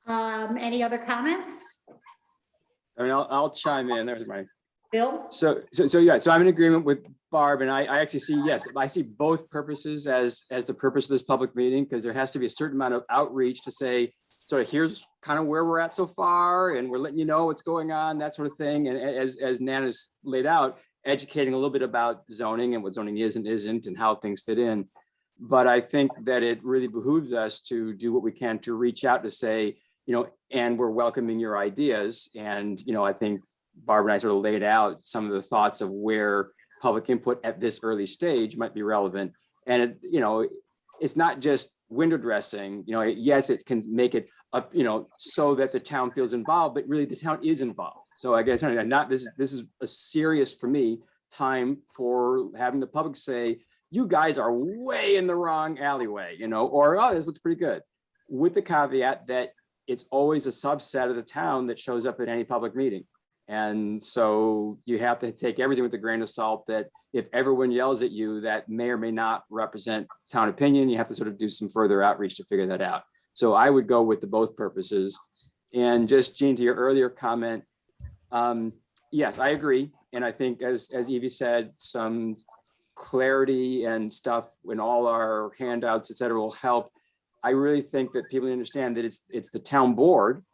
Any other comments? I mean, I'll chime in. There's my. Bill? So I'm in agreement with Barb, and I actually see, yes, I see both purposes as the purpose of this public meeting, because there has to be a certain amount of outreach to say, so here's kind of where we're at so far, and we're letting you know what's going on, that sort of thing. And as Nana's laid out, educating a little bit about zoning and what zoning is and isn't and how things fit in. But I think that it really behooves us to do what we can to reach out to say, and we're welcoming your ideas. And, I think Barbara and I sort of laid out some of the thoughts of where public input at this early stage might be relevant. And, it's not just window dressing, yes, it can make it up, so that the town feels involved, but really the town is involved. So I guess this is a serious, for me, time for having the public say, you guys are way in the wrong alleyway, or, oh, this looks pretty good, with the caveat that it's always a subset of the town that shows up at any public meeting. And so you have to take everything with a grain of salt, that if everyone yells at you, that may or may not represent town opinion. You have to sort of do some further outreach to figure that out. So I would go with the both purposes. And just, Jean, to your earlier comment, yes, I agree. And I think as Evie said, some clarity and stuff in all our handouts, et cetera, will help. I really think that people understand that it's the town board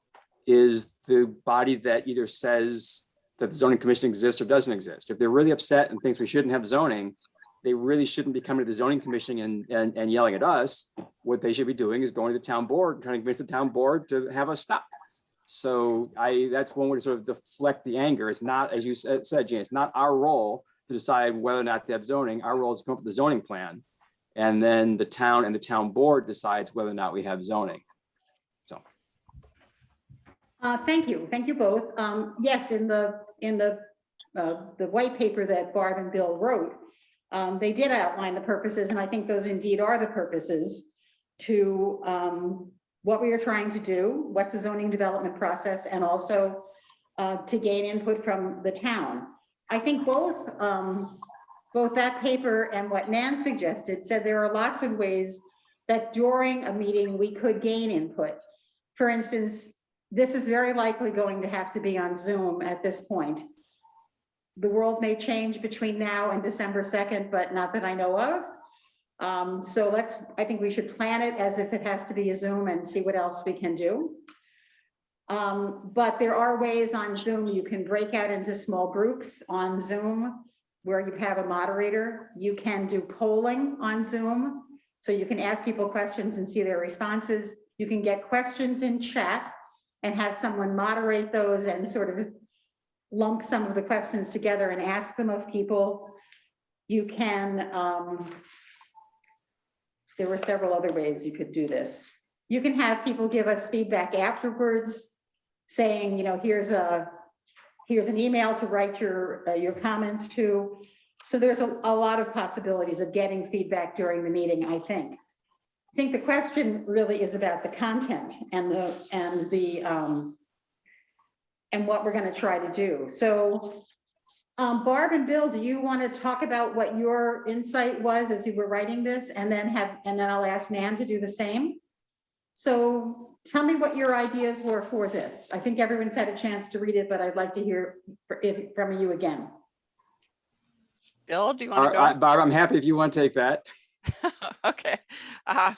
is the body that either says that the zoning commission exists or doesn't exist. If they're really upset and thinks we shouldn't have zoning, they really shouldn't be coming to the zoning commission and yelling at us. What they should be doing is going to the town board, trying to convince the town board to have us stop. So that's one way to sort of deflect the anger. It's not, as you said, Jane, it's not our role to decide whether or not they have zoning. Our role is to come up with the zoning plan. And then the town and the town board decides whether or not we have zoning. So. Thank you both. Yes, in the white paper that Barb and Bill wrote, they did outline the purposes, and I think those indeed are the purposes to what we are trying to do, what's the zoning development process, and also to gain input from the town. I think both that paper and what Nan suggested said there are lots of ways that during a meeting we could gain input. For instance, this is very likely going to have to be on Zoom at this point. The world may change between now and December 2nd, but not that I know of. So I think we should plan it as if it has to be a Zoom and see what else we can do. But there are ways on Zoom you can break out into small groups on Zoom where you have a moderator. You can do polling on Zoom. So you can ask people questions and see their responses. You can get questions in chat and have someone moderate those and sort of lump some of the questions together and ask them of people. You can, there were several other ways you could do this. You can have people give us feedback afterwards saying, here's an email to write your comments to. So there's a lot of possibilities of getting feedback during the meeting, I think. I think the question really is about the content and what we're going to try to do. So Barb and Bill, do you want to talk about what your insight was as you were writing this, and then I'll ask Nan to do the same. So tell me what your ideas were for this. I think everyone's had a chance to read it, but I'd like to hear it from you again. Bill, do you want to go? Barb, I'm happy if you want to take that. Okay. All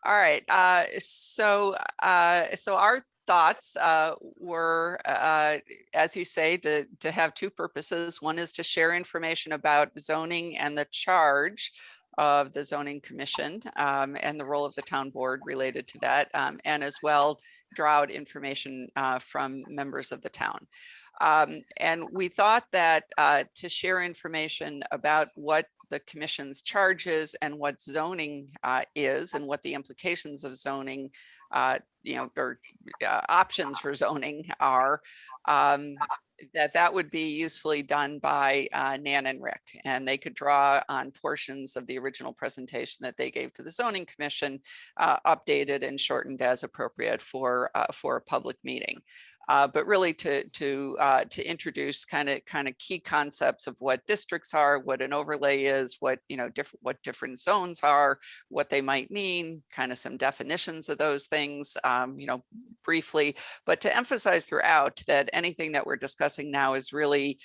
right. So our thoughts were, as you say, to have two purposes. One is to share information about zoning and the charge of the zoning commission and the role of the town board related to that, and as well draw out information from members of the town. And we thought that to share information about what the commission's charge is and what zoning is and what the implications of zoning, or options for zoning are, that would be usefully done by Nan and Rick, and they could draw on portions of the original presentation that they gave to the zoning commission, updated and shortened as appropriate for a public meeting. but really to introduce kind of key concepts of what districts are, what an overlay is, what what different zones are, what they might mean, kind of some definitions of those things, briefly, but to emphasize throughout that anything that we're discussing now is really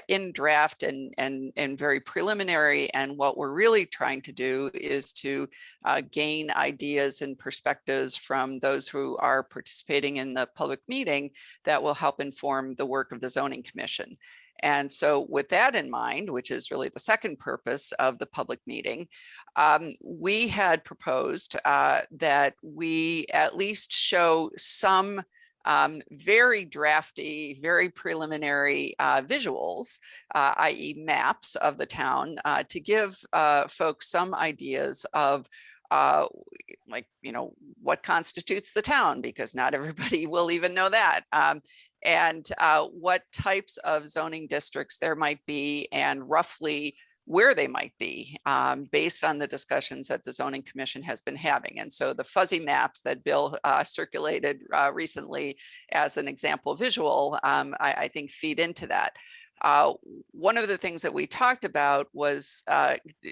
in draft and very preliminary. And what we're really trying to do is to gain ideas and perspectives from those who are participating in the public meeting that will help inform the work of the Zoning Commission. And so with that in mind, which is really the second purpose of the public meeting, we had proposed that we at least show some very drafty, very preliminary visuals, i.e. maps of the town, to give folks some ideas of what constitutes the town, because not everybody will even know that. And what types of zoning districts there might be, and roughly where they might be, based on the discussions that the Zoning Commission has been having. And so the fuzzy maps that Bill circulated recently as an example visual, I think feed into that. One of the things that we talked about was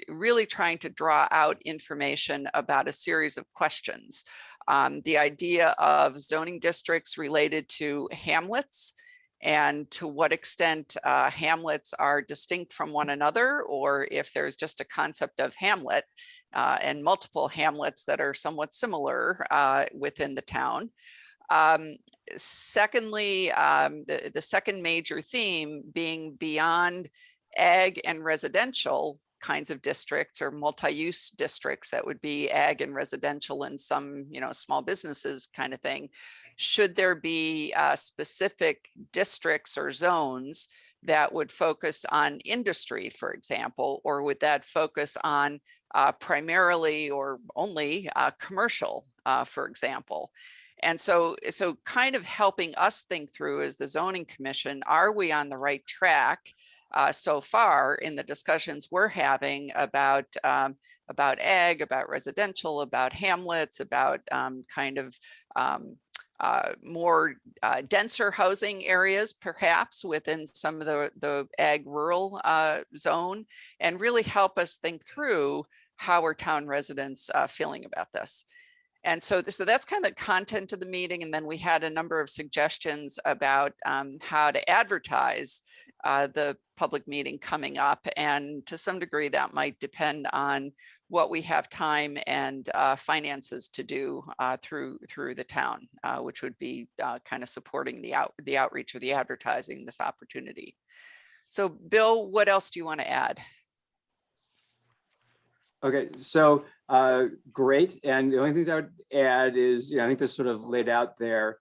really trying to draw out information about a series of questions. The idea of zoning districts related to hamlets, and to what extent hamlets are distinct from one another, or if there's just a concept of hamlet and multiple hamlets that are somewhat similar within the town. Secondly, the second major theme being beyond ag and residential kinds of districts or multi-use districts, that would be ag and residential and some, small businesses kind of thing. Should there be specific districts or zones that would focus on industry, for example, or would that focus on primarily or only commercial, for example? And so kind of helping us think through as the Zoning Commission, are we on the right track so far in the discussions we're having about ag, about residential, about hamlets, about more denser housing areas, perhaps within some of the ag rural zone, and really help us think through how are town residents feeling about this. And so that's kind of the content of the meeting. And then we had a number of suggestions about how to advertise the public meeting coming up. And to some degree, that might depend on what we have time and finances to do through the town, which would be kind of supporting the outreach or the advertising this opportunity. So Bill, what else do you want to add? Okay, so great. And the only things I would add is, I think this sort of laid out there,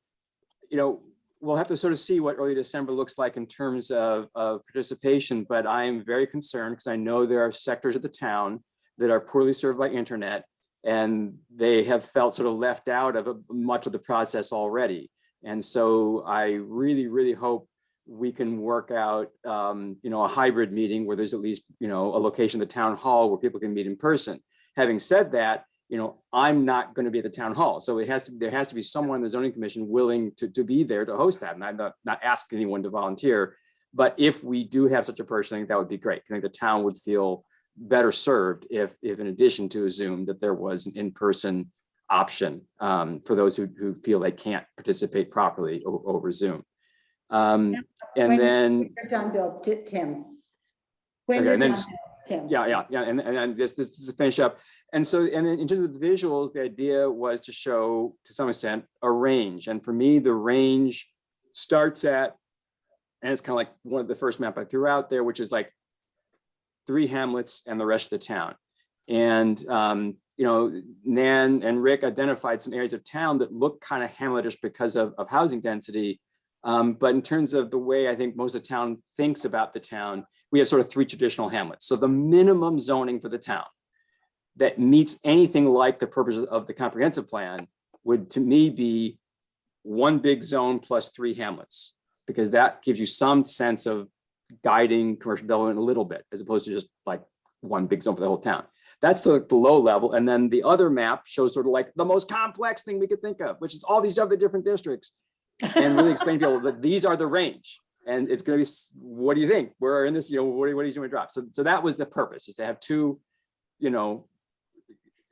we'll have to sort of see what early December looks like in terms of participation, but I am very concerned because I know there are sectors of the town that are poorly served by internet, and they have felt sort of left out of much of the process already. And so I really, really hope we can work out, a hybrid meeting where there's at least, a location, the town hall, where people can meet in person. Having said that, I'm not going to be at the town hall. So there has to be someone in the Zoning Commission willing to be there to host that. And I'm not asking anyone to volunteer, but if we do have such a person, I think that would be great. I think the town would feel better served if in addition to a Zoom, that there was an in-person option for those who feel they can't participate properly over Zoom. And then done, Bill, Tim. Okay, and then Tim. Yeah. And just to finish up. And so, and then in terms of the visuals, the idea was to show, to some extent, a range. And for me, the range starts at, and it's kind of like one of the first map I threw out there, which is like 3 hamlets and the rest of the town. And, Nan and Rick identified some areas of town that look kind of hamletish because of housing density. But in terms of the way I think most of the town thinks about the town, we have sort of 3 traditional hamlets. So the minimum zoning for the town that meets anything like the purpose of the comprehensive plan would, to me, be 1 big zone plus 3 hamlets, because that gives you some sense of guiding commercial development a little bit, as opposed to just like 1 big zone for the whole town. That's the low level. And then the other map shows sort of like the most complex thing we could think of, which is all these other different districts. and really explain to people that these are the range. And it's going to be, what do you think? We're in this, what are you doing to drop? So that was the purpose, is to have two,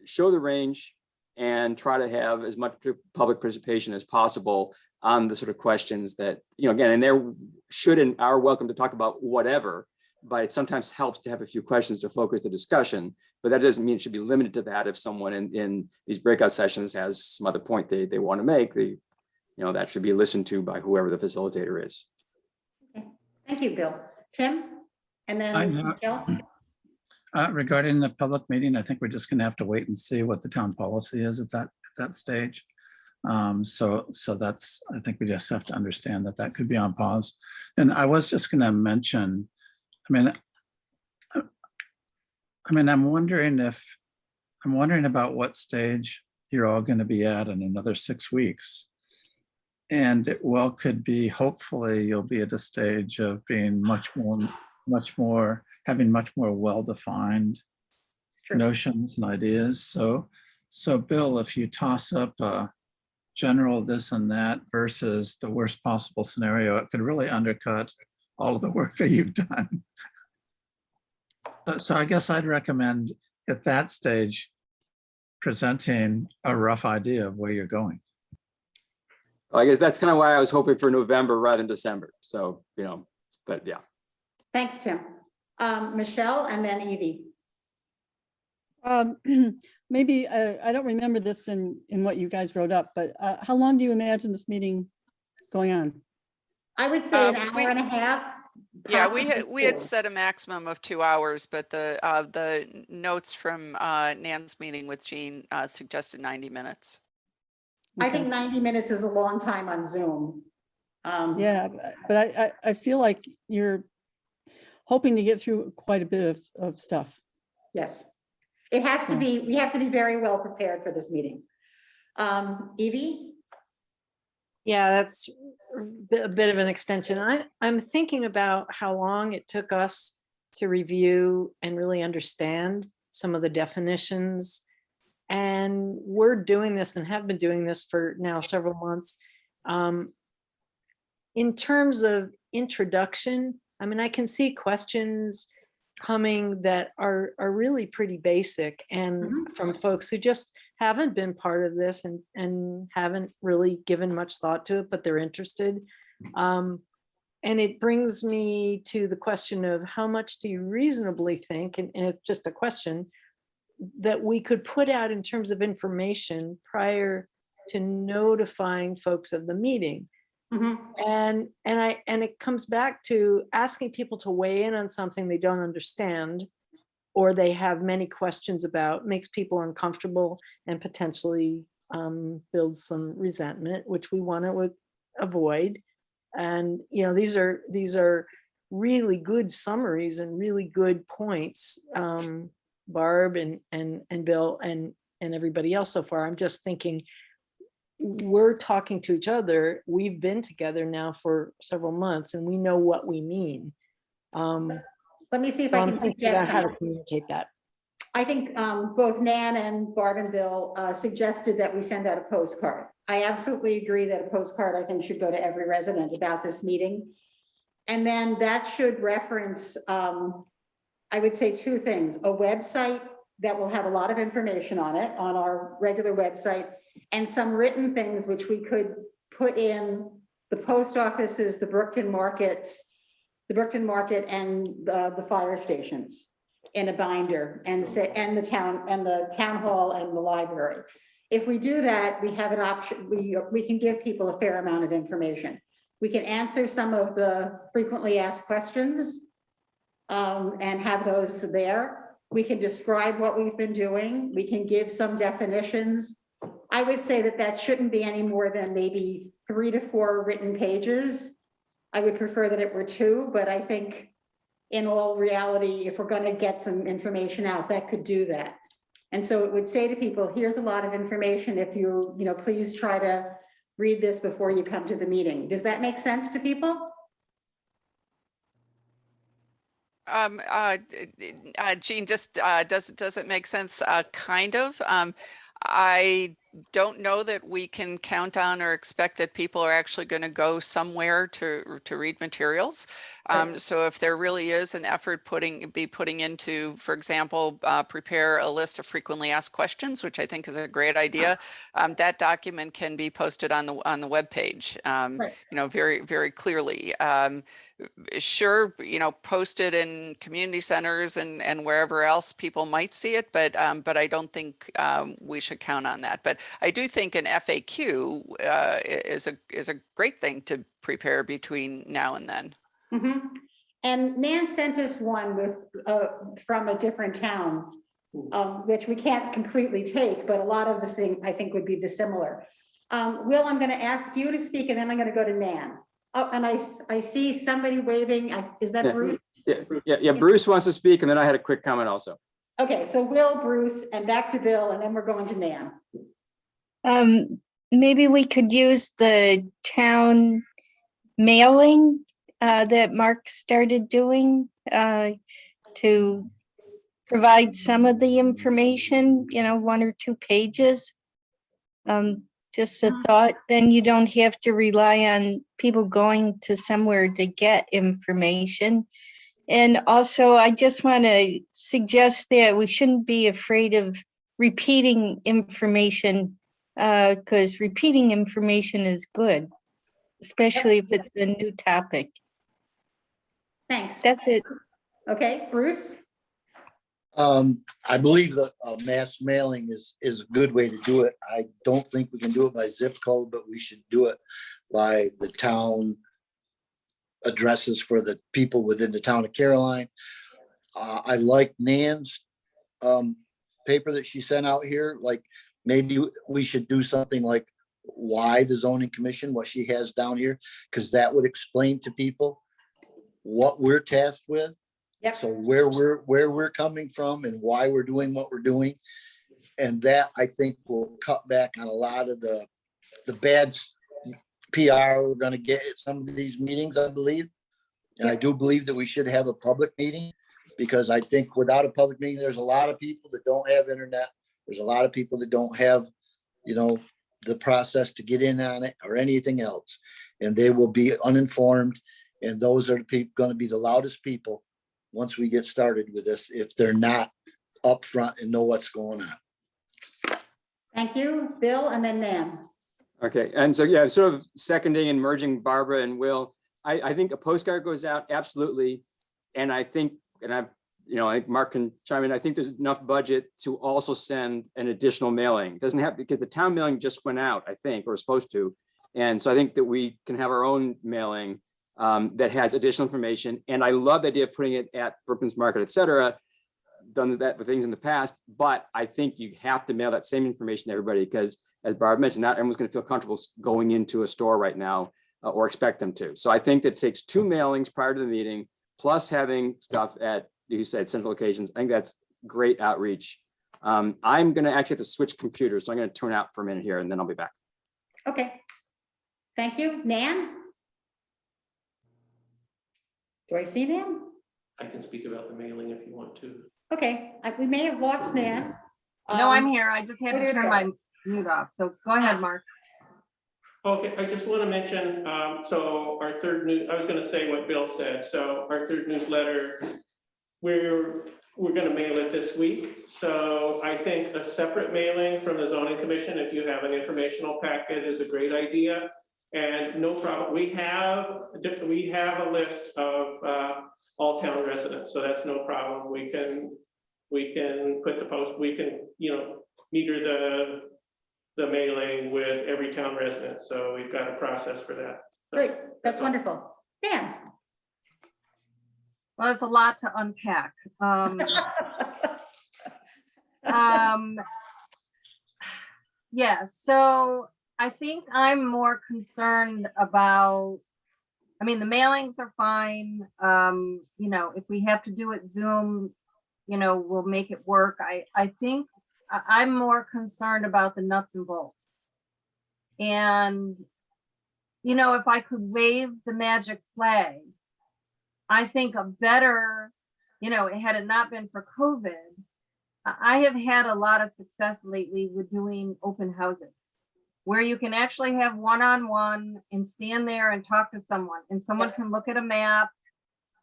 show the range and try to have as much public participation as possible on the sort of questions that, again, and they're should and are welcome to talk about whatever, but it sometimes helps to have a few questions to focus the discussion. But that doesn't mean it should be limited to that. If someone in these breakout sessions has some other point they want to make, that should be listened to by whoever the facilitator is. Okay. Thank you, Bill. Tim? And then Michelle? Regarding the public meeting, I think we're just gonna have to wait and see what the town policy is at that stage. So that's, I think we just have to understand that could be on pause. And I was just gonna mention, I'm wondering about what stage you're all gonna be at in another 6 weeks. And it well could be, hopefully you'll be at a stage of being having much more well-defined notions and ideas. So Bill, if you toss up a general this and that versus the worst possible scenario, it could really undercut all of the work that you've done. So I guess I'd recommend at that stage presenting a rough idea of where you're going. Well, I guess that's kind of why I was hoping for November rather than December. So, but yeah. Thanks, Tim. Michelle and then Evie. Maybe, I don't remember this in what you guys wrote up, but how long do you imagine this meeting going on? I would say an hour and a half. Yeah, possibly we had 2. set a maximum of 2 hours, but the notes from Nan's meeting with Jean suggested 90 minutes. I Okay. think 90 minutes is a long time on Zoom. Yeah, but I feel like you're hoping to get through quite a bit of stuff. Yes. It has to be, we have to be very well prepared for this meeting. Evie? Yeah, that's a bit of an extension. I'm thinking about how long it took us to review and really understand some of the definitions. And we're doing this and have been doing this for now several months. In terms of introduction, I can see questions coming that are really pretty basic and from folks who just haven't been part of this and haven't really given much thought to it, but they're interested. And it brings me to the question of how much do you reasonably think, and it's just a question, that we could put out in terms of information prior to notifying folks of the meeting. And it comes back to asking people to weigh in on something they don't understand or they have many questions about, makes people uncomfortable and potentially builds some resentment, which we want to avoid. And these are really good summaries and really good points, Barb and Bill and everybody else so far. I'm just thinking, we're talking to each other. We've been together now for several months and we know what we mean. Let me see if So I I'm can thinking suggest about how to something. communicate that. I think both Nan and Barb and Bill suggested that we send out a postcard. I absolutely agree that a postcard, I think, should go to every resident about this meeting. And then that should reference, I would say 2 things, a website that will have a lot of information on it, on our regular website, and some written things which we could put in the post offices, the Brookton Market and the fire stations in a binder and the town hall and the library. If we do that, we have an option, we can give people a fair amount of information. We can answer some of the frequently asked questions and have those there. We can describe what we've been doing. We can give some definitions. I would say that shouldn't be any more than maybe 3 to 4 written pages. I would prefer that it were 2, but I think in all reality, if we're going to get some information out, that could do that. And so it would say to people, here's a lot of information. If please try to read this before you come to the meeting. Does that make sense to people? Jean, just does it make sense? Kind of. I don't know that we can count on or expect that people are actually going to go somewhere to read materials. Right. So if there really is an effort be putting into, for example, prepare a list of frequently asked questions, which I think is a great idea. That document can be posted on the webpage, Right. very, very clearly. Sure, posted in community centers and wherever else people might see it, but I don't think we should count on that. But I do think an FAQ is a great thing to prepare between now and then. Mhm. And Nan sent us one with, from a different town, which we can't completely take, but a lot of the thing I think would be the similar. Will, I'm going to ask you to speak and then I'm going to go to Nan. Oh, and I see somebody waving. Is that Yeah. Bruce? Yeah, Bruce wants to speak, and then I had a quick comment also. Okay, so Will, Bruce, and back to Bill, and then we're going to Nan. Maybe we could use the town mailing that Mark started doing to provide some of the information, 1 or 2 pages. Just a thought, then you don't have to rely on people going to somewhere to get information. And also, I just want to suggest that we shouldn't be afraid of repeating information, because repeating information is good, especially if it's a new topic. Thanks. That's it. Okay, Bruce? I believe that mass mailing is a good way to do it. I don't think we can do it by zip code, but we should do it by the town addresses for the people within the town of Caroline. I like Nan's paper that she sent out here. Like, maybe we should do something like why the zoning commission, what she has down here, because that would explain to people what we're tasked with. Yep. So where we're coming from and why we're doing what we're doing. And that, I think, will cut back on a lot of the bad PR we're gonna get at some of these meetings, I believe. And I do believe that we should have a public meeting, because I think without a public meeting, there's a lot of people that don't have internet. There's a lot of people that don't have, the process to get in on it or anything else. And they will be uninformed. And those are the people gonna be the loudest people once we get started with this, if they're not upfront and know what's going on. Thank you, Bill, and then Nan. Okay, and so, yeah, sort of seconding and merging Barbara and Will. I think a postcard goes out, absolutely. And I think, and I think Mark can chime in, I think there's enough budget to also send an additional mailing. Doesn't have, because the town mailing just went out, I think, or supposed to. And so I think that we can have our own mailing that has additional information. And I love the idea of putting it at Brookman's Market, et cetera. Done that with things in the past, but I think you have to mail that same information to everybody, because as Barb mentioned, not everyone's going to feel comfortable going into a store right now or expect them to. So I think that it takes 2 mailings prior to the meeting, plus having stuff at, you said, central locations. I think that's great outreach. I'm going to actually have to switch computers, so I'm going to tune out for a minute here and then I'll be back. Okay. Thank you. Nan? Do I see Nan? I can speak about the mailing if you want to. Okay, we may have lost Nan. No, I'm here. I just had oh, to there turn you my mute off. So go ahead, Mark. Okay, I just want to mention, so our third I was going to say what Bill said. So our third newsletter, we're going to mail it this week. So I think a separate mailing from the zoning commission, if you have an informational packet, is a great idea. And no problem, we have a list of all town residents, so that's no problem. We can put the post, we can, meter the mailing with every town resident. So we've got a process for that. So Great, that's all. wonderful. Nan? Well, it's a lot to unpack. Yeah, so I think I'm more concerned about, the mailings are fine. If we have to do it Zoom, we'll make it work. I think I'm more concerned about the nuts and bolts. And, if I could wave the magic flag, I think a better, had it not been for COVID, I have had a lot of success lately with doing open houses where you can actually have one-on-one and stand there and talk to someone, and someone can look at a map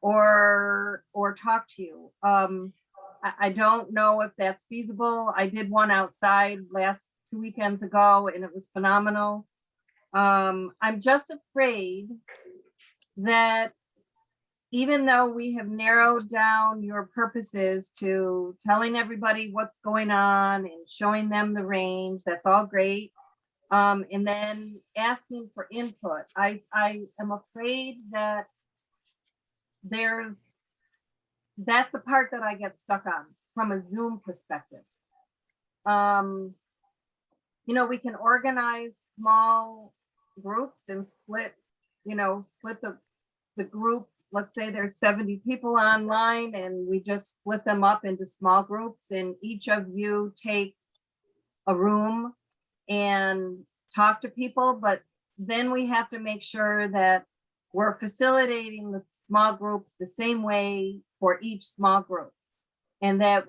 or talk to you. I don't know if that's feasible. I did one outside last 2 weekends ago and it was phenomenal. I'm just afraid that even though we have narrowed down your purposes to telling everybody what's going on and showing them the range, that's all great. And then asking for input. I am afraid that that's the part that I get stuck on from a Zoom perspective. You know, we can organize small groups and split the group. Let's say there's 70 people online and we just split them up into small groups and each of you take a room and talk to people, but then we have to make sure that we're facilitating the small group the same way for each small group. And that's,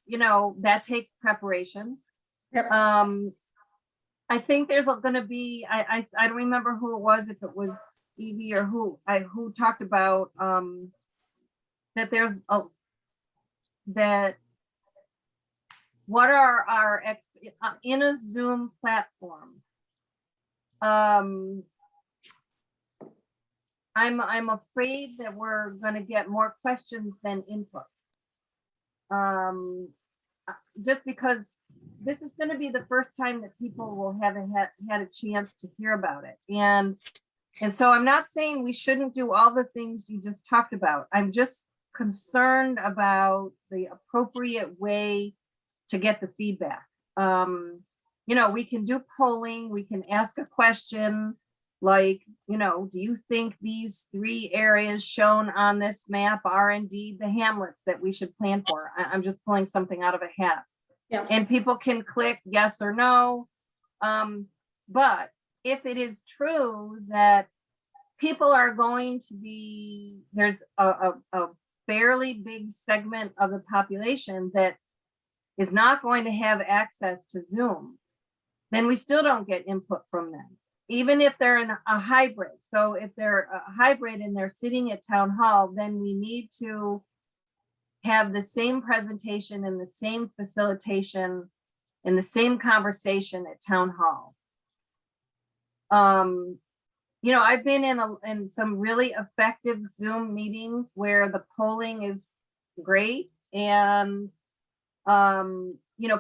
that takes preparation. Yep. I think there's going to be, I don't remember who it was, if it was Evie or who talked about that there's that what are our in a Zoom platform. I'm afraid that we're going to get more questions than input. Just because this is going to be the first time that people will have had a chance to hear about it. And so I'm not saying we shouldn't do all the things you just talked about. I'm just concerned about the appropriate way to get the feedback. We can do polling, we can ask a question like, do you think these 3 areas shown on this map are indeed the hamlets that we should plan for? I'm just pulling something out of a hat. Yeah. And people can click yes or no. But if it is true that people are going to be, there's a fairly big segment of the population that is not going to have access to Zoom, then we still don't get input from them, even if they're in a hybrid. So if they're a hybrid and they're sitting at town hall, then we need to have the same presentation and the same facilitation and the same conversation at town hall. I've been in some really effective Zoom meetings where the polling is great and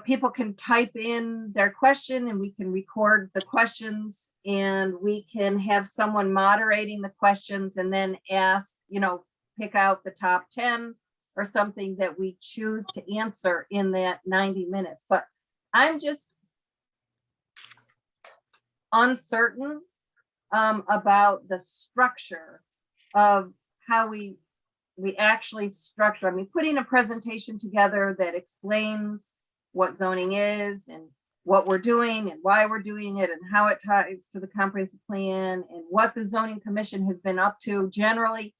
people can type in their question and we can record the questions and we can have someone moderating the questions and then ask, pick out the top 10 or something that we choose to answer in that 90 minutes. But I'm just uncertain about the structure of how we actually structure. I mean, putting a presentation together that explains what zoning is and what we're doing and why we're doing it and how it ties to the comprehensive plan and what the zoning commission has been up to generally,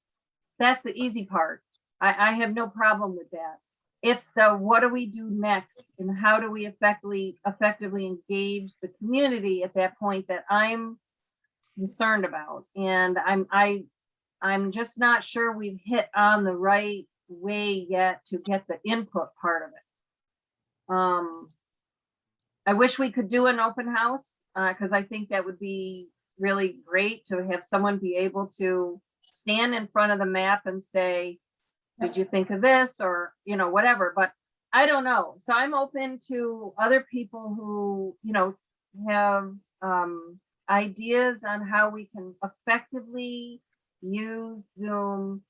that's the easy part. I have no problem with that. It's the what do we do next and how do we effectively engage the community at that point that I'm concerned about. And I'm just not sure we've hit on the right way yet to get the input part of it. I wish we could do an open house because I think that would be really great to have someone be able to stand in front of the map and say, did you think of this or, whatever, but I don't know. So I'm open to other people who, have ideas on how we can effectively use Zoom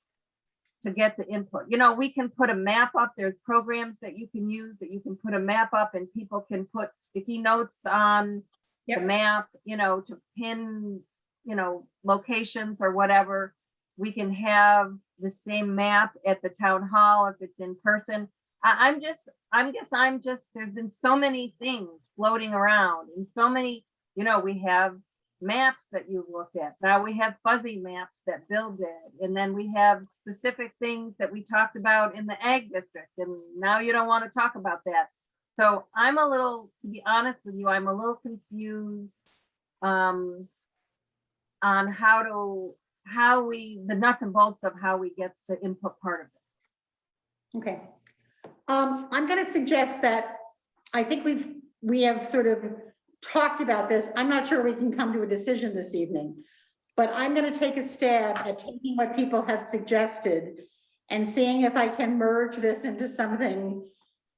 to get the input. We can put a map up. There's programs that you can use that you can put a map up and people can put sticky notes on the map, to pin, locations or whatever. We can have the same map at the town hall if it's in person. There's been so many things floating around and so many, we have maps that you've looked at. Now we have fuzzy maps that Bill did. And then we have specific things that we talked about in the ag district. And now you don't want to talk about that. So I'm a little, to be honest with you, I'm a little confused on the nuts and bolts of how we get the input part of it. Okay. I'm going to suggest that I think we have sort of talked about this. I'm not sure we can come to a decision this evening, but I'm going to take a stab at taking what people have suggested and seeing if I can merge this into something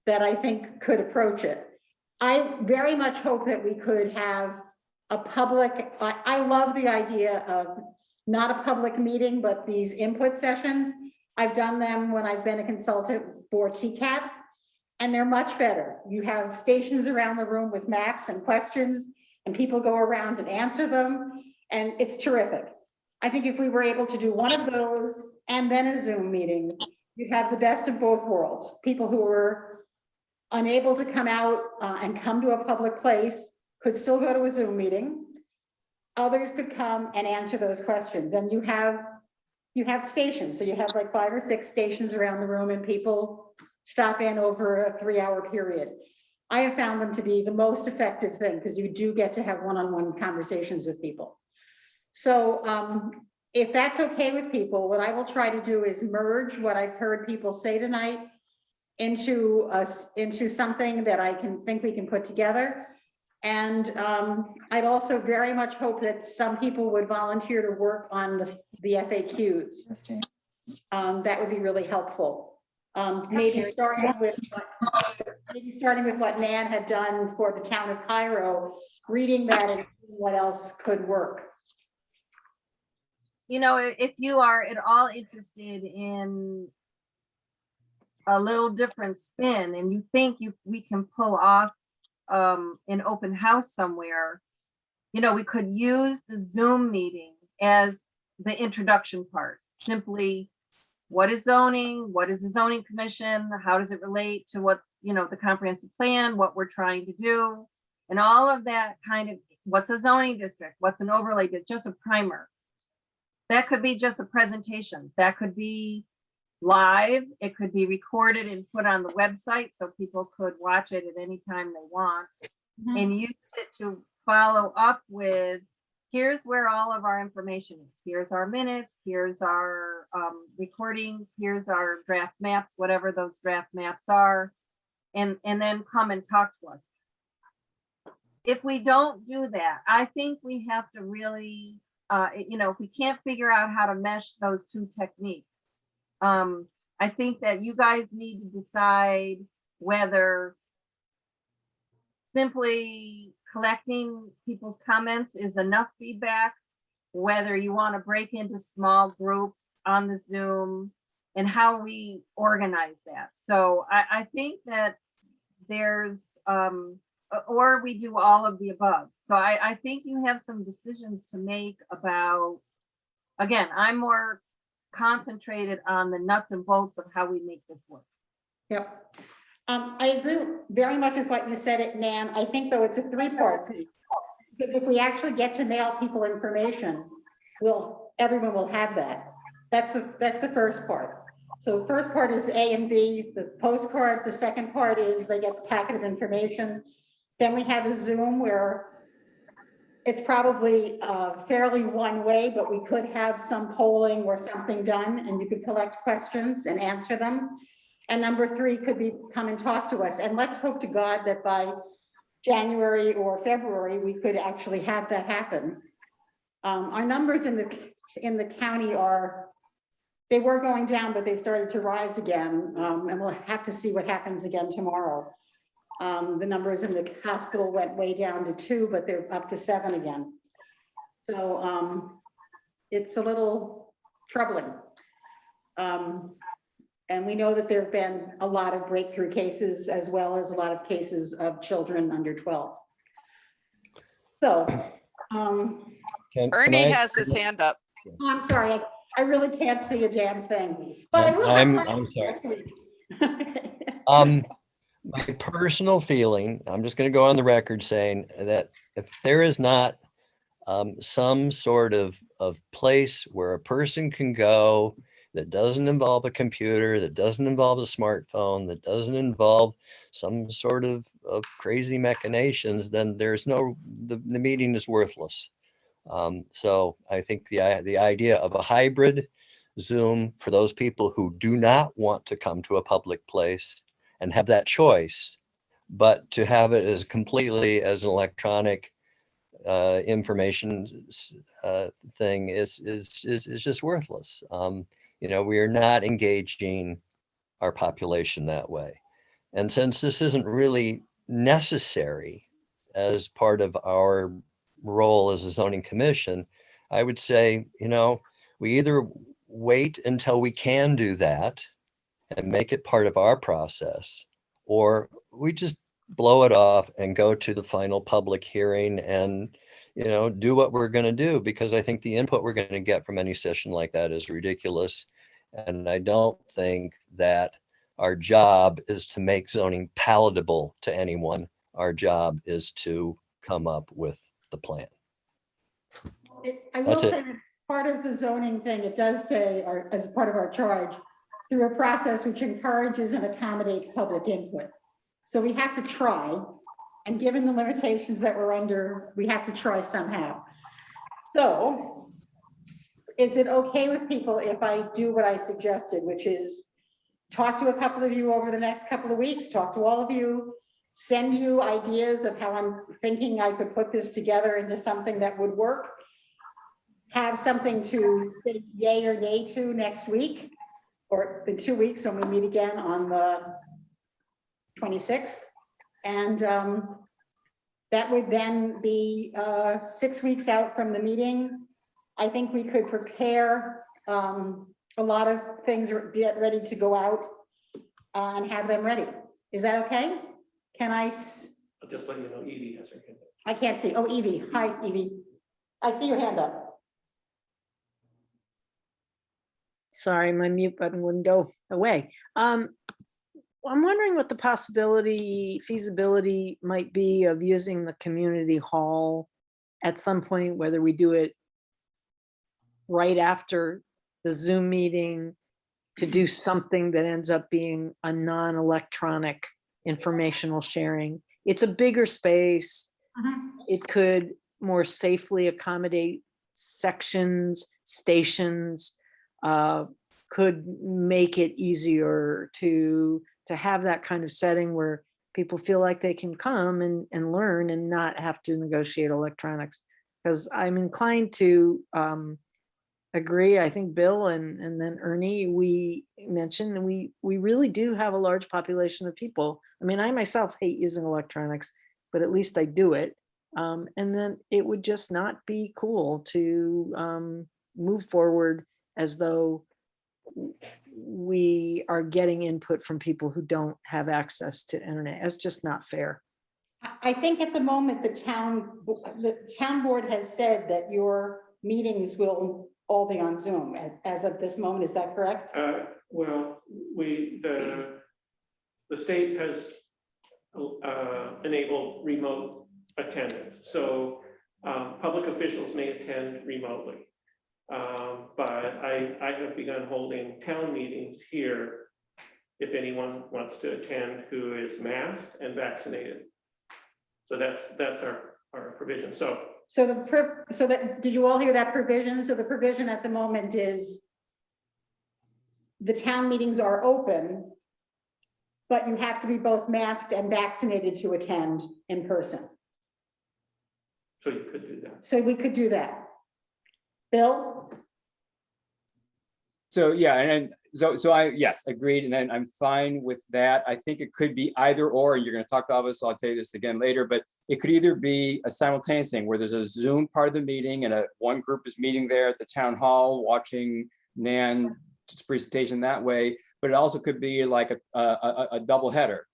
that I think could approach it. I very much hope that we could have a public, I love the idea of not a public meeting, but these input sessions. I've done them when I've been a consultant for TCAP, and they're much better. You have stations around the room with maps and questions, and people go around and answer them, and it's terrific. I think if we were able to do one of those and then a Zoom meeting, you'd have the best of both worlds. People who were unable to come out and come to a public place could still go to a Zoom meeting. Others could come and answer those questions. And you have stations. So you have like 5 or 6 stations around the room, and people stop in over a 3-hour period. I have found them to be the most effective thing because you do get to have one-on-one conversations with people. So if that's okay with people, what I will try to do is merge what I've heard people say tonight into something that I think we can put together. And I'd also very much hope that some people would volunteer to work on the FAQs. That would be really helpful. Maybe starting with what Nan had done for the town of Cairo, reading that and seeing what else could work. You know, if you are at all interested in a little different spin and you think we can pull off an open house somewhere, you know, we could use the Zoom meeting as the introduction part. Simply, what is zoning? What is the zoning commission? How does it relate to what, you know, the comprehensive plan, what we're trying to do, and all of that kind of, what's a zoning district? What's an overlay? Just a primer. That could be just a presentation. That could be live. It could be recorded and put on the website so people could watch it at any time they want, and use it to follow up with, here's where all of our information is. Here's our minutes, here's our recordings, here's our draft maps, whatever those draft maps are, and then come and talk to us. If we don't do that, I think we have to really, you know, if we can't figure out how to mesh those two techniques, I think that you guys need to decide whether simply collecting people's comments is enough feedback, whether you want to break into small groups on the Zoom, and how we organize that. So I think that there's, or we do all of the above. So I think you have some decisions to make about, again, I'm more concentrated on the nuts and bolts of how we make this work. Yep. I agree very much with what you said, Nan. I think though it's a 3-part, because if we actually get to mail people information, everyone will have that. That's the first part. So the first part is A and B, the postcard. The second part is they get the packet of information. Then we have a Zoom where it's probably fairly one way, but we could have some polling or something done, and you could collect questions and answer them. And number 3 could be come and talk to us. And let's hope to God that by January or February, we could actually have that happen. Our numbers in the county they were going down, but they started to rise again. And we'll have to see what happens again tomorrow. The numbers in the hospital went way down to 2, but they're up to 7 again. So it's a little troubling. And we know that there have been a lot of breakthrough cases, as well as a lot of cases of children under 12. So Ernie has his hand up. I'm sorry, I really can't see a damn thing. But I will. I'm sorry. My personal feeling, I'm just going to go on the record saying that if there is not some sort of place where a person can go that doesn't involve a computer, that doesn't involve a smartphone, that doesn't involve some sort of crazy machinations, then there's no, the meeting is worthless. So I think the idea of a hybrid Zoom for those people who do not want to come to a public place and have that choice, but to have it as completely as an electronic information thing is just worthless. You know, we are not engaging our population that way. And since this isn't really necessary as part of our role as a zoning commission, I would say, you know, we either wait until we can do that and make it part of our process, or we just blow it off and go to the final public hearing and, you know, do what we're going to do, because I think the input we're going to get from any session like that is ridiculous. And I don't think that our job is to make zoning palatable to anyone. Our job is to come up with the plan. I will That's it. say that part of the zoning thing, it does say, or as part of our charge, through a process which encourages and accommodates public input. So we have to try, and given the limitations that we're under, we have to try somehow. So is it okay with people if I do what I suggested, which is talk to a couple of you over the next couple of weeks, talk to all of you, send you ideas of how I'm thinking I could put this together into something that would work, have something to say yay or nay to next week, or in 2 weeks when we meet again on the 26th. And that would then be 6 weeks out from the meeting. I think we could prepare a lot of things, get ready to go out and have them ready. Is that okay? Can I? I'll just let you know Evie has her hand up. I can't see. Oh, Evie. Hi, Evie. I see your hand up. Sorry, my mute button wouldn't go away. I'm wondering what the feasibility might be of using the community hall at some point, whether we do it right after the Zoom meeting to do something that ends up being a non-electronic informational sharing. It's a bigger space. It could more safely accommodate sections, stations, could make it easier to have that kind of setting where people feel like they can come and learn and not have to negotiate electronics. Because I'm inclined to agree. I think Bill and then Ernie, we mentioned we really do have a large population of people. I mean, I myself hate using electronics, but at least I do it. And then it would just not be cool to move forward as though we are getting input from people who don't have access to internet. It's just not fair. I think at the moment, the town board has said that your meetings will all be on Zoom as of this moment. Is that correct? Well, the state has enabled remote attendance. So public officials may attend remotely. But I have begun holding town meetings here if anyone wants to attend who is masked and vaccinated. So that's our provision. So did you all hear that provision? So the provision at the moment is the town meetings are open, but you have to be both masked and vaccinated to attend in person. So you could do that. So we could do that. Bill? So, yeah, and so I, yes, agreed. And then I'm fine with that. I think it could be either or, and you're going to talk to all of us, so I'll tell you this again later, but it could either be a simultaneous thing where there's a Zoom part of the meeting and one group is meeting there at the town hall, watching Nan's presentation that way, but it also could be like a double header.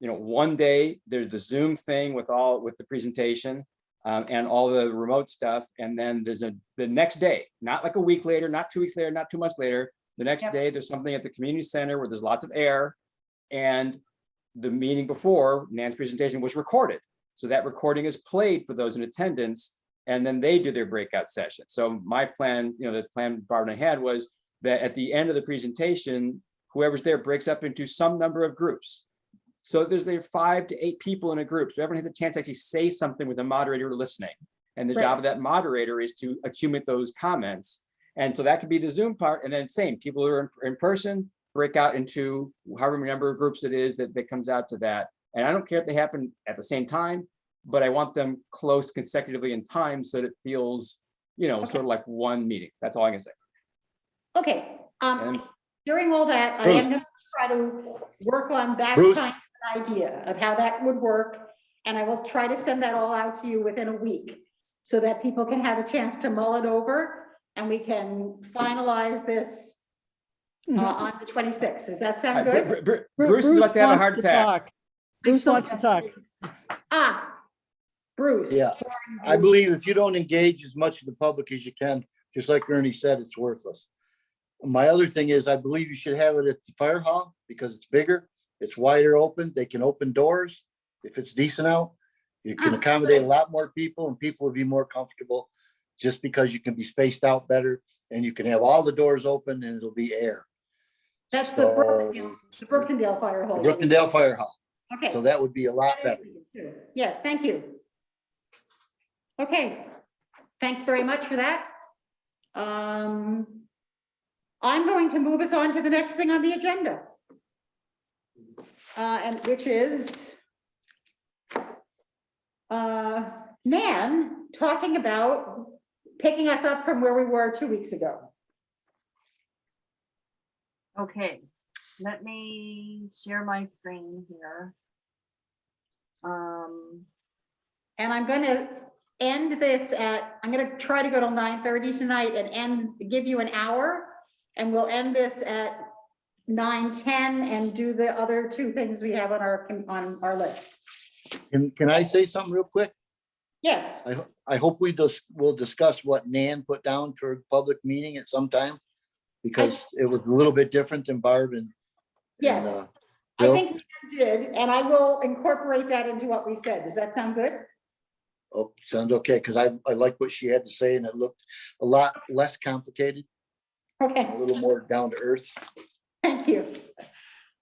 You know, one day there's the Zoom thing with the presentation, and all the remote stuff. And then there's the next day, not like a week later, not 2 weeks later, not 2 months later. The next day, there's something at the community center where there's lots of air. And the meeting before Nan's presentation was recorded. So that recording is played for those in attendance. and then they do their breakout session. So my plan, the plan Barbara and I had was that at the end of the presentation, whoever's there breaks up into some number of groups. So there's 5 to 8 people in a group. So everyone has a chance to actually say something with the moderator listening. And the job of that moderator is to accumulate those comments. And so that could be the Zoom part. And then same, people who are in person break out into however many number of groups it is that comes out to that. And I don't care if they happen at the same time, but I want them close consecutively in time so that it feels, sort of like one meeting. That's all I can say. Okay, And during all that, I am gonna try to work on that Bruce? kind of idea of how that would work. And I will try to send that all out to you within a week so that people can have a chance to mull it over and we can finalize this on the 26th. Does that sound good? Bruce is about to have a wants heart to attack. talk. Bruce wants to talk. Bruce. Yeah. I believe if you don't engage as much of the public as you can, just like Ernie said, it's worthless. My other thing is, I believe you should have it at the fire hall because it's bigger, it's wider open, they can open doors. If it's decent out, you can accommodate a lot more people and people will be more comfortable just because you can be spaced out better and you can have all the doors open and it'll be air. That's the Brookendale Fire Hall. The Brookendale Fire Hall. Okay. So that would be a lot better. Yes, thank you. Okay, thanks very much for that. I'm going to move us on to the next thing on the agenda. And which is Nan talking about picking us up from where we were 2 weeks ago. Okay, let me share my screen here. And I'm going to end this I'm going to try to go till 9:30 tonight and give you an hour. And we'll end this at 9:10 and do the other 2 things we have on our list. Can I say something real quick? Yes. I hope we'll discuss what Nan put down for a public meeting at some time. Because it was a little bit different than Barb and. Yes, I Bill. think you did, and I will incorporate that into what we said. Does that sound good? Oh, sounds okay, because I like what she had to say and it looked a lot less complicated, Okay, a little more down to earth. thank you.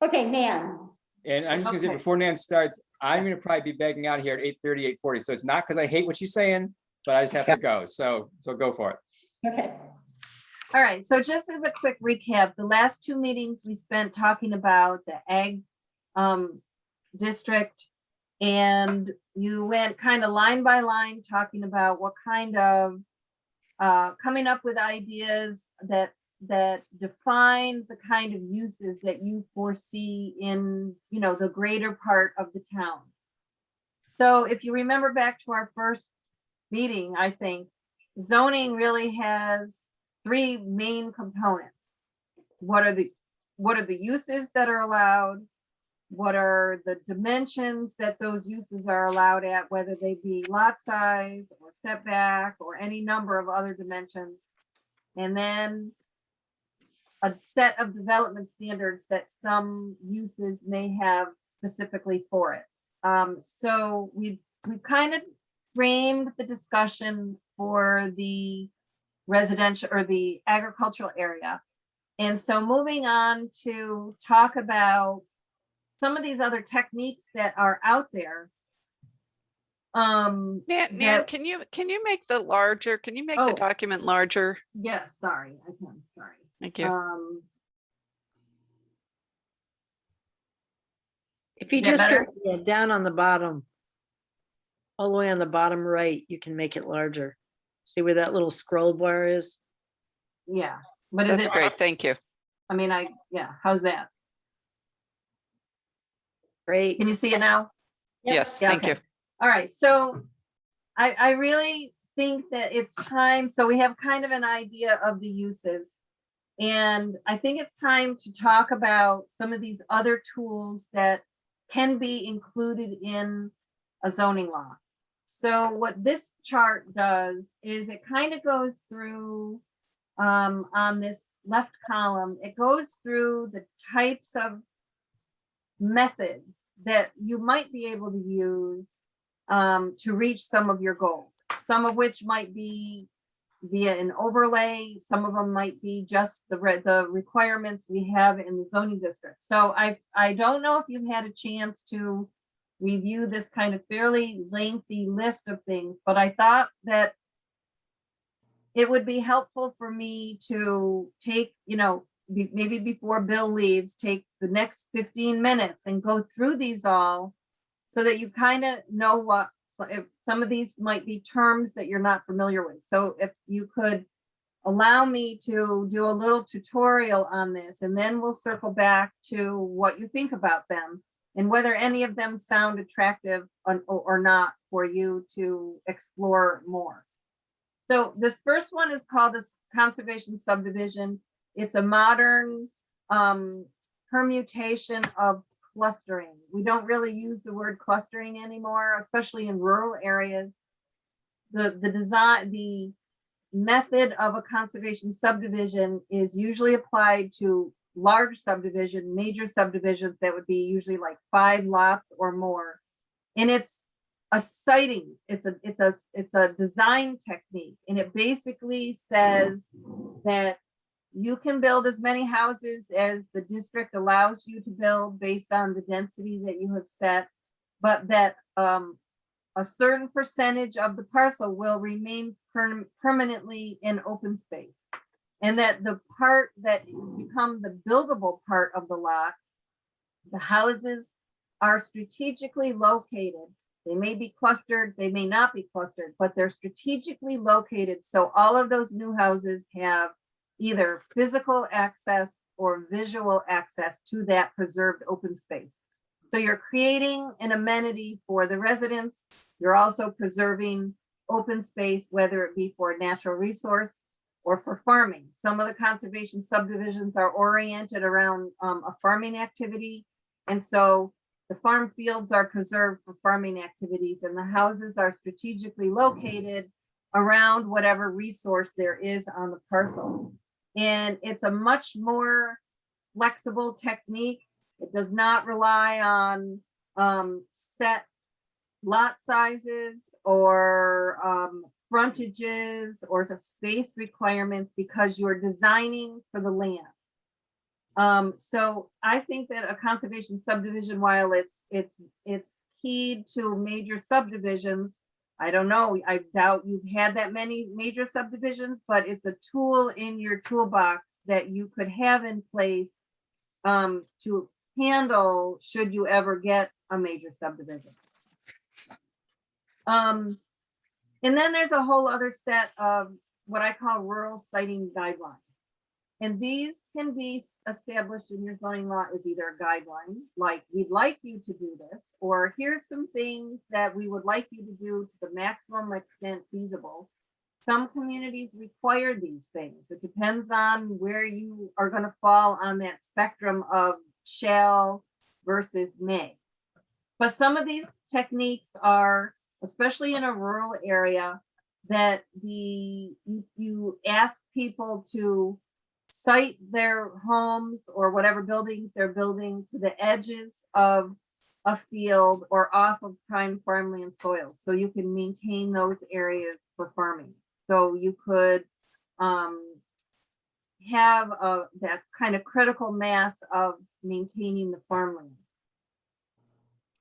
Okay, Nan. And I'm just gonna say, Okay. before Nan starts, I'm gonna probably be begging out here at 8:30, 8:40. So it's not because I hate what she's saying, but I just have to go. So go for it. Okay, All right, so just as a quick recap, the last 2 meetings we spent talking about the ag district. And you went kind of line by line, talking about what kind of coming up with ideas that define the kind of uses that you foresee in, the greater part of the town. So if you remember back to our first meeting, I think zoning really has 3 main components. What are the uses that are allowed? What are the dimensions that those uses are allowed at, whether they be lot size or setback or any number of other dimensions? And then a set of development standards that some uses may have specifically for it. So we've kind of framed the discussion for the residential or the agricultural area. And so moving on to talk about some of these other techniques that are out there. Nan, can you make the larger, can you make the document larger? Yes, sorry, I can, sorry. Thank you. If you Yeah, just better? go down on the bottom, all the way on the bottom right, you can make it larger. See where that little scroll bar is? Yeah, but is That's it, great. Thank you. I mean, how's that? Great. Can you see it now? Yes, Yeah, thank okay. you. All right, so I really think that it's time, so we have kind of an idea of the uses. And I think it's time to talk about some of these other tools that can be included in a zoning law. So what this chart does is it kind of goes through on this left column, it goes through the types of methods that you might be able to use to reach some of your goals. some of which might be via an overlay, some of them might be just the requirements we have in the zoning district. So I don't know if you've had a chance to review this kind of fairly lengthy list of things, but I thought that it would be helpful for me to take, maybe before Bill leaves, take the next 15 minutes and go through these all so that you kind of know what, if some of these might be terms that you're not familiar with. So if you could allow me to do a little tutorial on this, and then we'll circle back to what you think about them and whether any of them sound attractive or not for you to explore more. So this first one is called a conservation subdivision. It's a modern permutation of clustering. We don't really use the word clustering anymore, especially in rural areas. The method of a conservation subdivision is usually applied to large subdivision, major subdivisions that would be usually like 5 lots or more. And it's a siting, it's a design technique. And it basically says that you can build as many houses as the district allows you to build based on the density that you have set, but that a certain percentage of the parcel will remain permanently in open space. And that the part that become the buildable part of the lot, the houses are strategically located. They may be clustered, they may not be clustered, but they're strategically located. So all of those new houses have either physical access or visual access to that preserved open space. So you're creating an amenity for the residents. You're also preserving open space, whether it be for a natural resource or for farming. Some of the conservation subdivisions are oriented around a farming activity. And so the farm fields are preserved for farming activities, and the houses are strategically located around whatever resource there is on the parcel. And it's a much more flexible technique. It does not rely on set lot sizes or frontages or the space requirements, because you're designing for the land. So I think that a conservation subdivision, while it's keyed to major subdivisions, I don't know, I doubt you've had that many major subdivisions, but it's a tool in your toolbox that you could have in place to handle should you ever get a major subdivision. And then there's a whole other set of what I call rural siting guidelines. And these can be established in your zoning law as either a guideline, like we'd like you to do this, or here's some things that we would like you to do to the maximum extent feasible. Some communities require these things. It depends on where you are going to fall on that spectrum of shall versus may. But some of these techniques are, especially in a rural area, that you ask people to site their homes or whatever buildings they're building to the edges of a field or off of prime farmland soil, so you can maintain those areas for farming. So you could have that kind of critical mass of maintaining the farmland.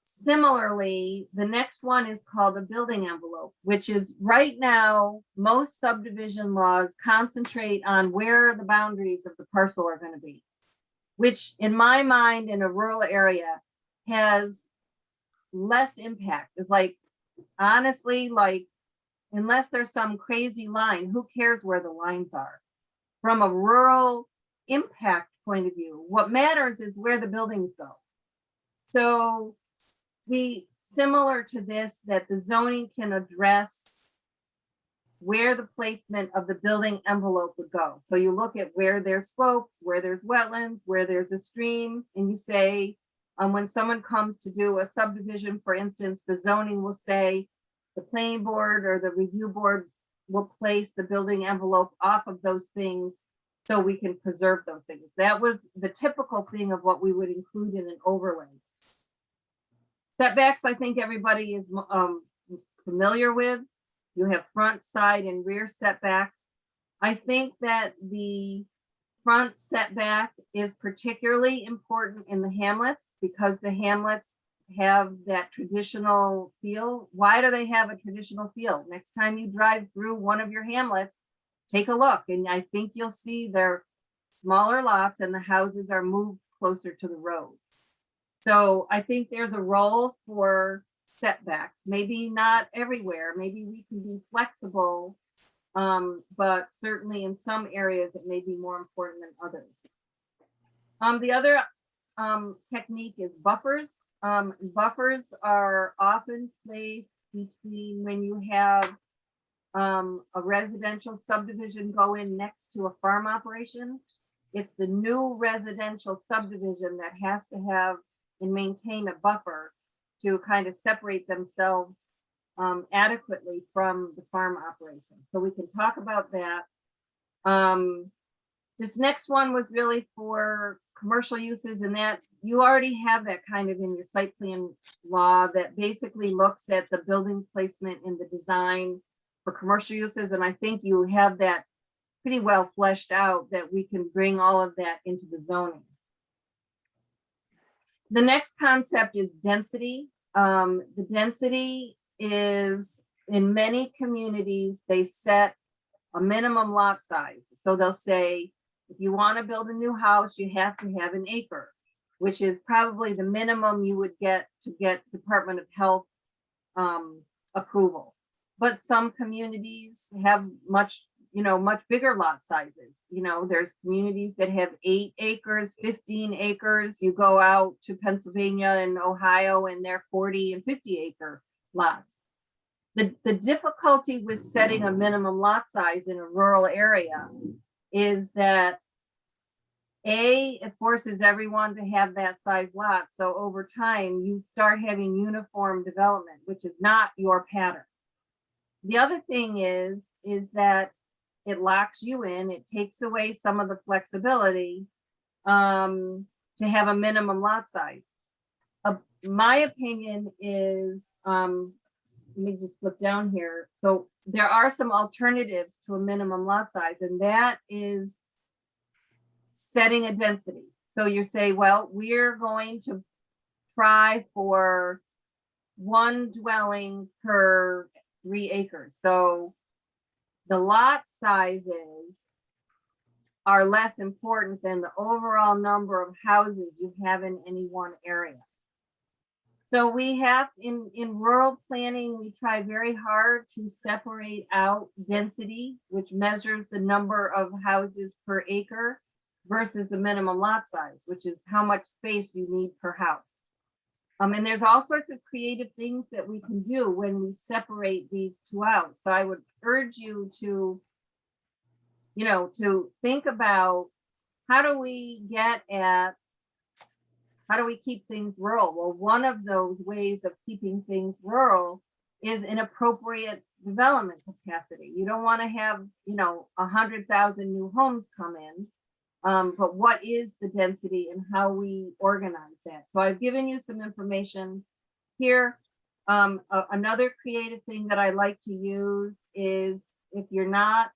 Similarly, the next one is called a building envelope, which is right now, most subdivision laws concentrate on where the boundaries of the parcel are going to be, which in my mind in a rural area has less impact. It's like, honestly, like, unless there's some crazy line, who cares where the lines are? From a rural impact point of view, what matters is where the buildings go. So similar to this, that the zoning can address where the placement of the building envelope would go. So you look at where there's slopes, where there's wetlands, where there's a stream, and you say, when someone comes to do a subdivision, for instance, the zoning will say the planning board or the review board will place the building envelope off of those things so we can preserve those things. That was the typical thing of what we would include in an overlay. Setbacks, I think everybody is familiar with. You have front, side, and rear setbacks. I think that the front setback is particularly important in the hamlets because the hamlets have that traditional feel. Why do they have a traditional feel? Next time you drive through one of your hamlets, take a look, and I think you'll see they're smaller lots and the houses are moved closer to the roads. So I think there's a role for setbacks, maybe not everywhere. Maybe we can be flexible, but certainly in some areas it may be more important than others. The other technique is buffers. Buffers are often placed between when you have a residential subdivision go in next to a farm operation. It's the new residential subdivision that has to have and maintain a buffer to kind of separate themselves adequately from the farm operation. So we can talk about that. This next one was really for commercial uses, and that you already have that kind of in your site plan law that basically looks at the building placement and the design for commercial uses. And I think you have that pretty well fleshed out that we can bring all of that into the zoning. The next concept is density. The density is in many communities, they set a minimum lot size. So they'll say, if you want to build a new house, you have to have an acre, which is probably the minimum you would get to get Department of Health approval. But some communities have much bigger lot sizes. There's communities that have 8 acres, 15 acres. You go out to Pennsylvania and Ohio and they're 40 and 50 acre lots. The difficulty with setting a minimum lot size in a rural area is that it forces everyone to have that size lot. So over time, you start having uniform development, which is not your pattern. The other thing is that it locks you in, it takes away some of the flexibility to have a minimum lot size. My opinion is, let me just flip down here. So there are some alternatives to a minimum lot size, and that is setting a density. So you say, well, we're going to try for 1 dwelling per 3 acres. So the lot sizes are less important than the overall number of houses you have in any one area. So we have in rural planning, we try very hard to separate out density, which measures the number of houses per acre versus the minimum lot size, which is how much space you need per house. And there's all sorts of creative things that we can do when we separate these two out. So I would urge you to, to think about how do we keep things rural? Well, one of those ways of keeping things rural is an appropriate development capacity. You don't want to have, 100,000 new homes come in. But what is the density and how we organize that? So I've given you some information here. Another creative thing that I like to use is if you're not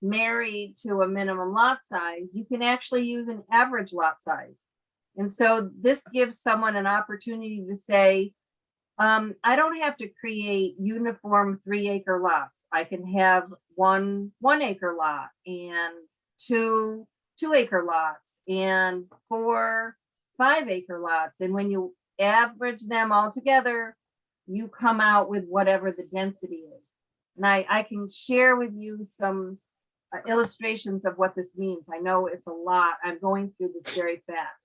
married to a minimum lot size, you can actually use an average lot size. And so this gives someone an opportunity to say, I don't have to create uniform 3-acre lots. I can have one 1-acre lot and 2 2-acre lots and 4 5-acre lots. And when you average them all together, you come out with whatever the density is. And I can share with you some illustrations of what this means. I know it's a lot. I'm going through this very fast.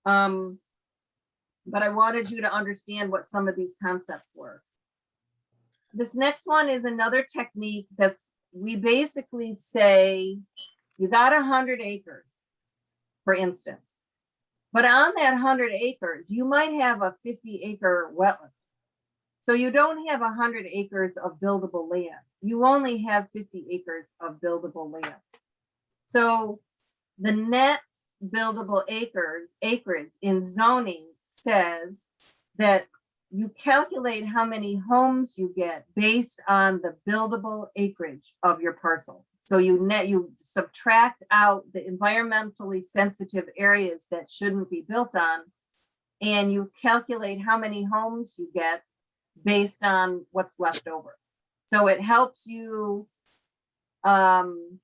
But I wanted you to understand what some of these concepts were. This next one is another technique we basically say, you got 100 acres, for instance, but on that 100 acres, you might have a 50-acre wetland. So you don't have 100 acres of buildable land. You only have 50 acres of buildable land. So the net buildable acreage in zoning says that you calculate how many homes you get based on the buildable acreage of your parcel. So you subtract out the environmentally sensitive areas that shouldn't be built on, and you calculate how many homes you get based on what's left over. So it helps you find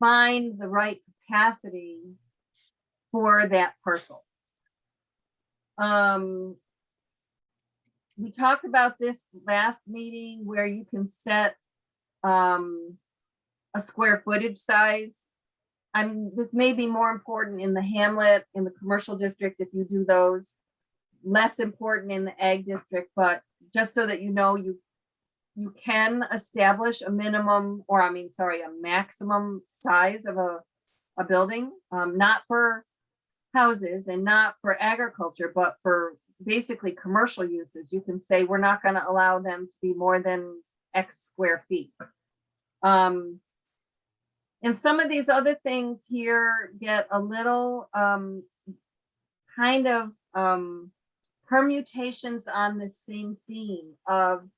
the right capacity for that parcel. We talked about this last meeting where you can set a square footage size. This may be more important in the hamlet, in the commercial district, if you do those, less important in the ag district, but just so that you know, you can establish a minimum, or a maximum size of a building, not for houses and not for agriculture, but for basically commercial uses. You can say, we're not going to allow them to be more than X square feet. And some of these other things here get a little kind of permutations on the same theme of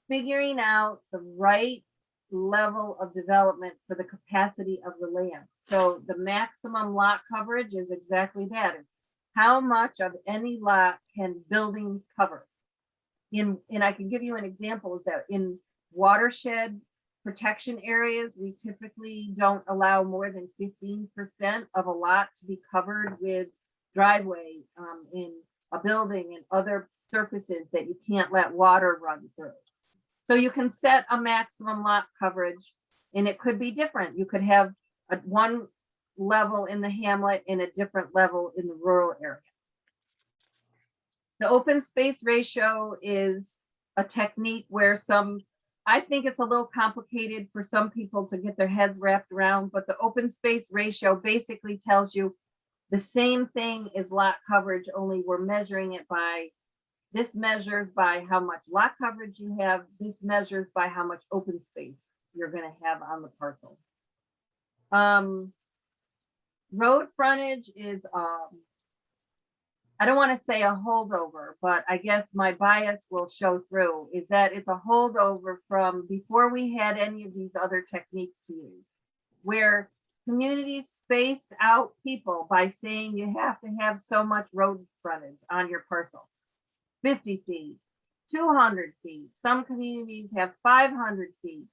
figuring out the right level of development for the capacity of the land. So the maximum lot coverage is exactly that. Is how much of any lot can buildings cover? And I can give you an example of that. In watershed protection areas, we typically don't allow more than 15% of a lot to be covered with driveway in a building and other surfaces that you can't let water run through. So you can set a maximum lot coverage, and it could be different. You could have one level in the hamlet and a different level in the rural area. The open space ratio is a technique where I think it's a little complicated for some people to get their heads wrapped around, but the open space ratio basically tells you the same thing as lot coverage, only we're measuring it by, this measures by how much lot coverage you have, this measures by how much open space you're going to have on the parcel. Road frontage is, I don't want to say a holdover, but I guess my bias will show through, is that it's a holdover from before we had any of these other techniques to use, where communities spaced out people by saying you have to have so much road frontage on your parcel. 50 feet, 200 feet. Some communities have 500 feet.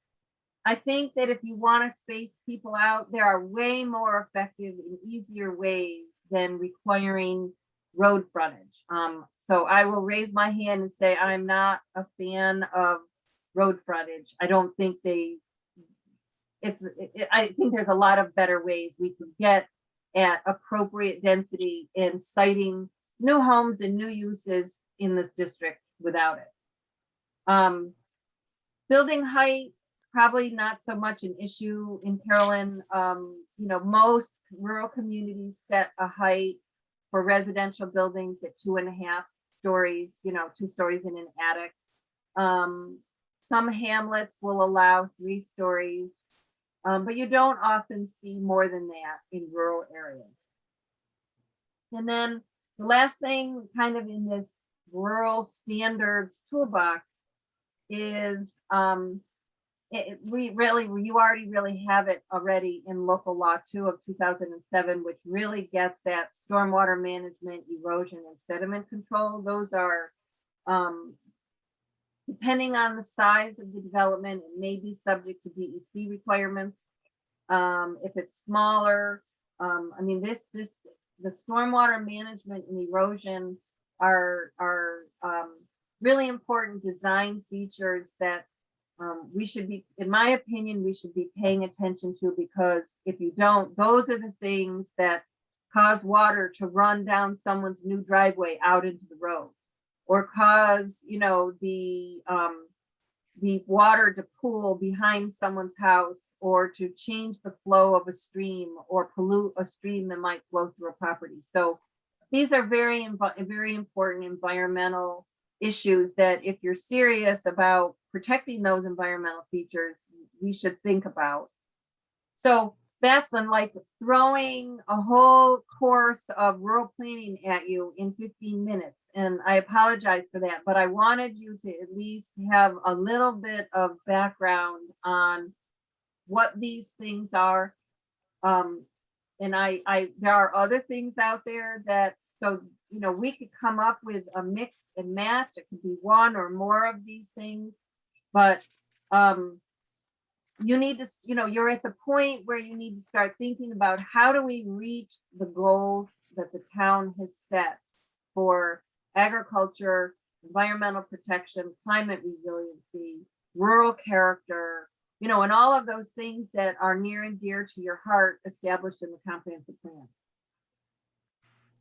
I think that if you want to space people out, there are way more effective and easier ways than requiring road frontage. So I will raise my hand and say I'm not a fan of road frontage. I don't think I think there's a lot of better ways we can get at appropriate density in siting new homes and new uses in this district without it. Building height, probably not so much an issue in Carolyn. Most rural communities set a height for residential buildings at 2.5 stories, 2 stories in an attic. Some hamlets will allow 3 stories, but you don't often see more than that in rural areas. And then the last thing kind of in this rural standards toolbox is you already really have it already in local law 2 of 2007, which really gets at stormwater management, erosion, and sediment control. Those are, depending on the size of the development, it may be subject to DEC requirements. If it's smaller, the stormwater management and erosion are really important design features that we should be, in my opinion, we should be paying attention to, because if you don't, those are the things that cause water to run down someone's new driveway out into the road, or cause, the water to pool behind someone's house, or to change the flow of a stream, or pollute a stream that might flow through a property. So these are very important environmental issues that, if you're serious about protecting those environmental features, we should think about. So that's like throwing a whole course of rural planning at you in 15 minutes. And I apologize for that, but I wanted you to at least have a little bit of background on what these things are. And there are other things out there that, so, you know, we could come up with a mix and match. It could be one or more of these things, but, you need to, you know, you're at the point where you need to start thinking about how do we reach the goals that the town has set for agriculture, environmental protection, climate resiliency, rural character, you know, and all of those things that are near and dear to your heart established in the comprehensive plan.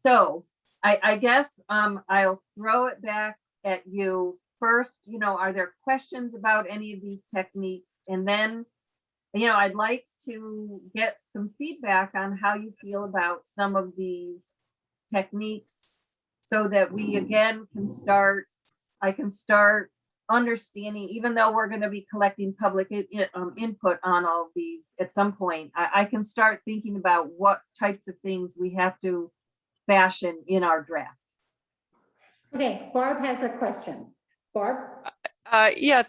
So I guess I'll throw it back at you first. You know, are there questions about any of these techniques? And then, you know, I'd like to get some feedback on how you feel about some of these techniques so that we again can start, I can start understanding, even though we're going to be collecting public input on all of these at some point, I can start thinking about what types of things we have to fashion in our draft. Okay, Barb has a question. Barb? Yeah,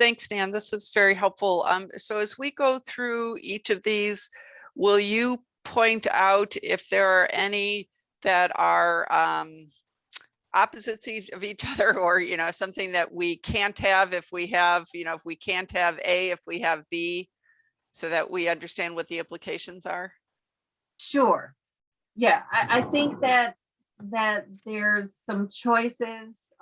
thanks, Dan. This is very helpful. So as we go through each of these, will you point out if there are any that are opposites of each other, or, you know, something that we can't have if we have, you know, if we can't have A, if we have B, so that we understand what the implications are? Sure. Yeah, I think that there's some choices.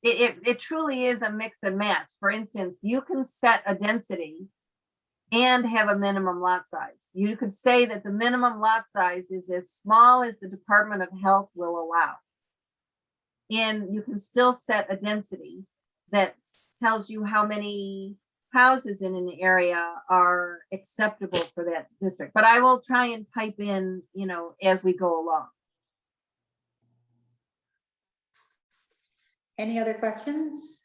It truly is a mix and match. For instance, you can set a density and have a minimum lot size. You could say that the minimum lot size is as small as the Department of Health will allow. And you can still set a density that tells you how many houses in an area are acceptable for that district. But I will try and pipe in, you know, as we go along. Any other questions?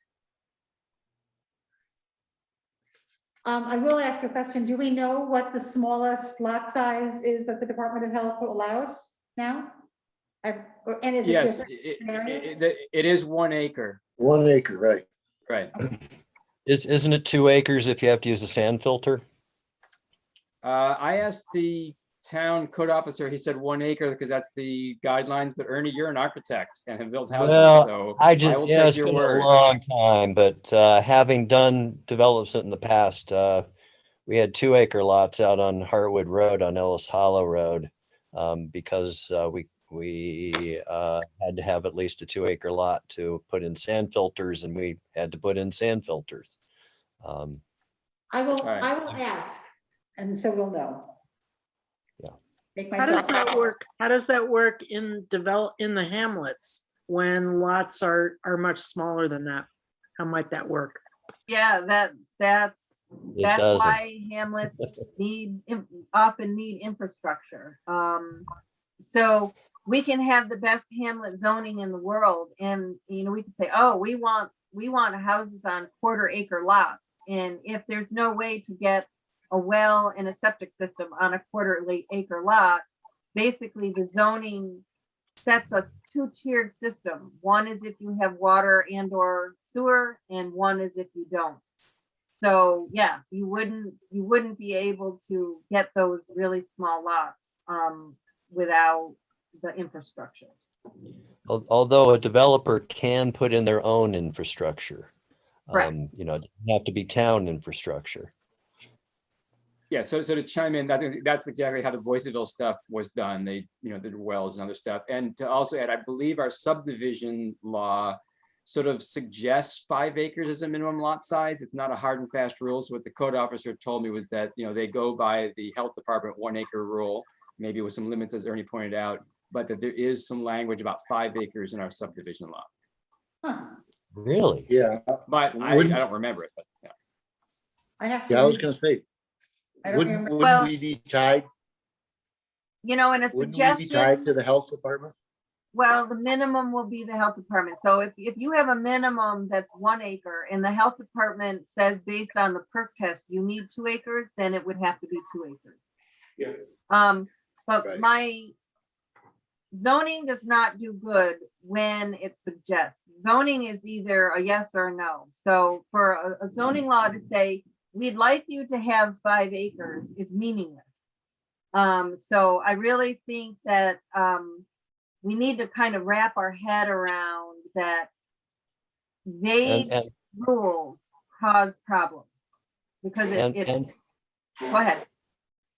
I will ask a question. Do we know what the smallest lot size is that the Department of Health allows now? And is it Yes, different in areas? it is 1 acre, 1 acre, right? right? Isn't it 2 acres if you have to use a sand filter? I asked the town code officer, he said 1 acre because that's the guidelines, but Ernie, you're an architect and have built houses, Well, so I I just, will yeah, take it's your been word. a long time, but having done developments in the past, we had 2 acre lots out on Hartwood Road on Ellis Hollow Road because we had to have at least a 2 acre lot to put in sand filters, and we had to put in sand filters. I will right. ask, and so we'll know. Yeah. Make How does myself- that work? How does that work in the hamlets when lots are much smaller than that? How might that work? Yeah, that's doesn't. why hamlets often need infrastructure. So we can have the best hamlet zoning in the world, and you know, we could say, oh, we want houses on 1/4 acre lots, and if there's no way to get a well and a septic system on a 1/4 acre lot, basically the zoning sets a 2-tiered system. One is if you have water and or sewer, and one is if you don't. So yeah, you wouldn't be able to get those really small lots without the infrastructure. Although a developer can put in their own infrastructure, Correct. you know, it doesn't have to be town infrastructure. Yeah, so to chime in, that's exactly how the Boyceville stuff was done. They, you know, did wells and other stuff. And to also add, I believe our subdivision law sort of suggests 5 acres as a minimum lot size. It's not a hard and fast rule. So what the code officer told me was that, you know, they go by the health department 1 acre rule, maybe with some limits, as Ernie pointed out, but that there is some language about 5 acres in our subdivision law. Huh. Really? Yeah, But I don't remember it, but yeah. I have to. yeah, I was read- gonna say, I don't remember. Well- wouldn't we be tied? You know, and a Wouldn't we be tied suggestion, to the health department? Well, the minimum will be the health department. So if you have a minimum that's 1 acre and the health department says based on the perk test, you need 2 acres, then it would have to be 2 acres. Yeah. But Right. my zoning does not do good when it suggests. Zoning is either a yes or a no. So for a zoning law to say, we'd like you to have 5 acres is meaningless. So I really think that, we need to kind of wrap our head around that vague And, rules cause problems. Because and, it, and, go ahead.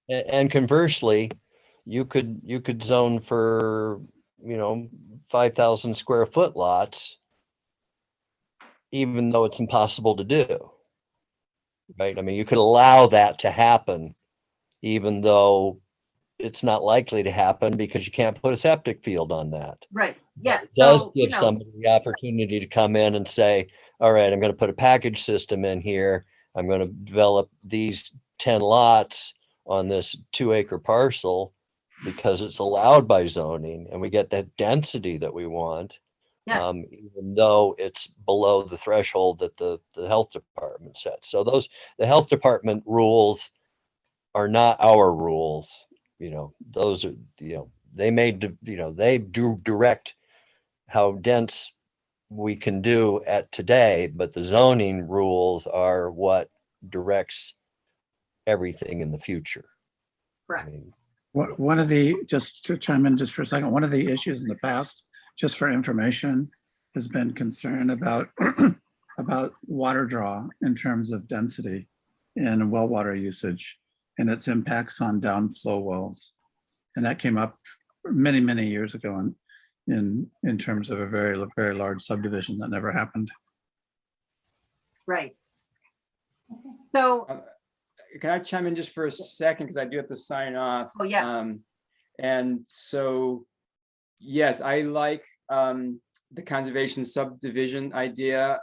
and conversely, you could zone for, 5,000 square foot lots, even though it's impossible to do. Right? I mean, you could allow that to happen, even though it's not likely to happen because you can't put a septic field on that. Right, yes. It does So, give somebody the opportunity to come in and say, all right, I'm going to put a package system in here. I'm going to develop these 10 lots on this 2 acre parcel because it's allowed by zoning and we get that density that we want. Yeah. Even though it's below the threshold that the health department sets. So the health department rules are not our rules. Those are, they made, they do direct how dense we can do at today, but the zoning rules are what directs everything in the future. Correct. One of the, just to chime in just for a second, one of the issues in the past, just for information, has been concern about about water draw in terms of density and well water usage and its impacts on downflow wells. And that came up many, many years ago in terms of a very, very large subdivision that never happened. Right. So, Can I chime in just for a second? Because I do have to sign off. Oh, yeah. And so, yes, I like the conservation subdivision idea.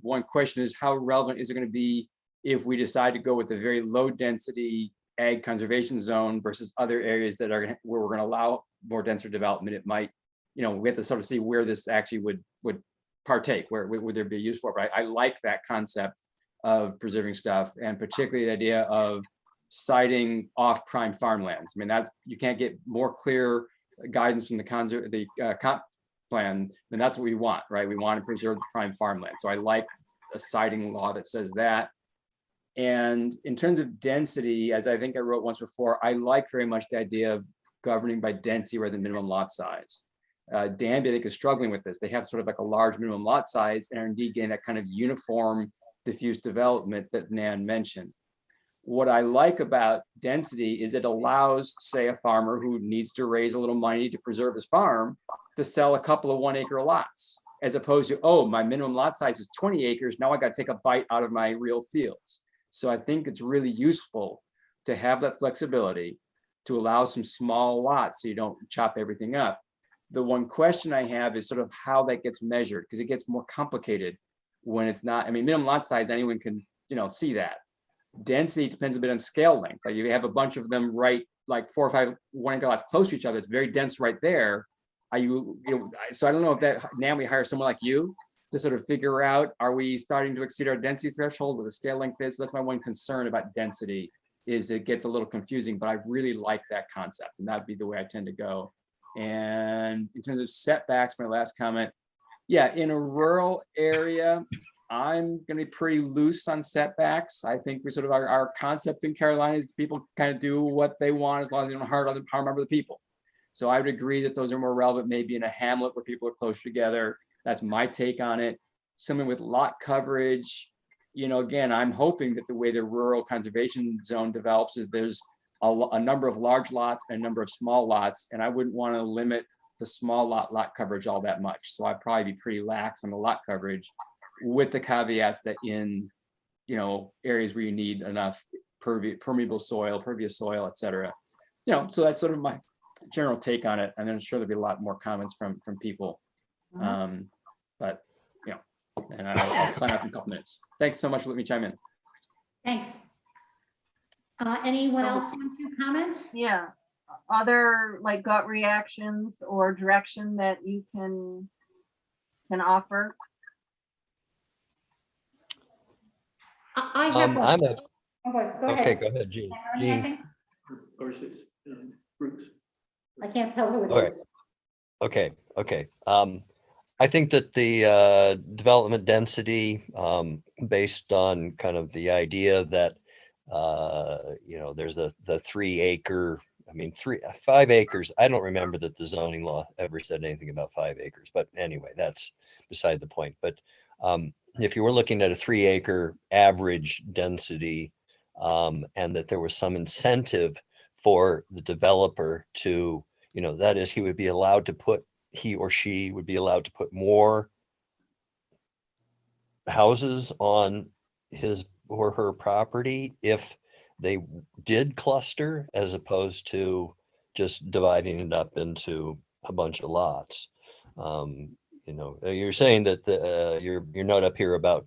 One question is how relevant is it going to be if we decide to go with a very low density ag conservation zone versus other areas that are where we're going to allow more denser development? It might, we have to sort of see where this actually would partake, where would there be a use for it. But I like that concept of preserving stuff, and particularly the idea of citing off prime farmlands. I mean, that's, you can't get more clear guidance from the comp plan, then that's what we want, right? We want to preserve the prime farmland. So I like a citing law that says that. And in terms of density, as I think I wrote once before, I like very much the idea of governing by density rather than minimum lot size. Danby, I think, is struggling with this. They have sort of like a large minimum lot size and are indeed getting that kind of uniform diffuse development that Nan mentioned. What I like about density is it allows, say, a farmer who needs to raise a little money to preserve his farm to sell a couple of 1 acre lots, as opposed to, oh, my minimum lot size is 20 acres. Now I got to take a bite out of my real fields. So I think it's really useful to have that flexibility to allow some small lots so you don't chop everything up. The one question I have is sort of how that gets measured, because it gets more complicated when it's not, I mean, minimum lot size, anyone can, see that. Density depends a bit on scale length. Like you have a bunch of them right, like 4 or 5 1 acre lots close to each other. It's very dense right there. Are you, so I don't know if that, now we hire someone like you to sort of figure out, are we starting to exceed our density threshold with a scale length is? So that's my one concern about density, is it gets a little confusing, but I really like that concept, and that'd be the way I tend to go. And in terms of setbacks, my last comment, yeah, in a rural area, I'm going to be pretty loose on setbacks. I think we sort of our concept in Carolina is people kind of do what they want as long as they don't harm other people. So I would agree that those are more relevant maybe in a hamlet where people are closer together. That's my take on it. Something with lot coverage, again, I'm hoping that the way the rural conservation zone develops is there's a number of large lots and a number of small lots, and I wouldn't want to limit the small lot coverage all that much. So I'd probably be pretty lax on the lot coverage, with the caveats that in, areas where you need enough permeable soil, pervious soil, et cetera. So that's sort of my general take on it. And I'm sure there'll be a lot more comments from people. But, and I'll sign off in a couple minutes. Thanks so much for letting me chime in. Thanks. Anyone else want to comment? yeah, other like gut reactions or direction that you can offer? I have I'm one. a, Go okay, ahead. go ahead, Gene. Ernie, I Gene, think. Or is it Bruce? I can't tell who All it right. is. okay. I think that the development density, based on kind of the idea that, there's the 3 acre, 5 acres. I don't remember that the zoning law ever said anything about 5 acres, but anyway, that's beside the point. But if you were looking at a 3 acre average density, and that there was some incentive for the developer to, that is, he or she would be allowed to put more houses on his or her property if they did cluster, as opposed to just dividing it up into a bunch of lots. You're saying that your note up here about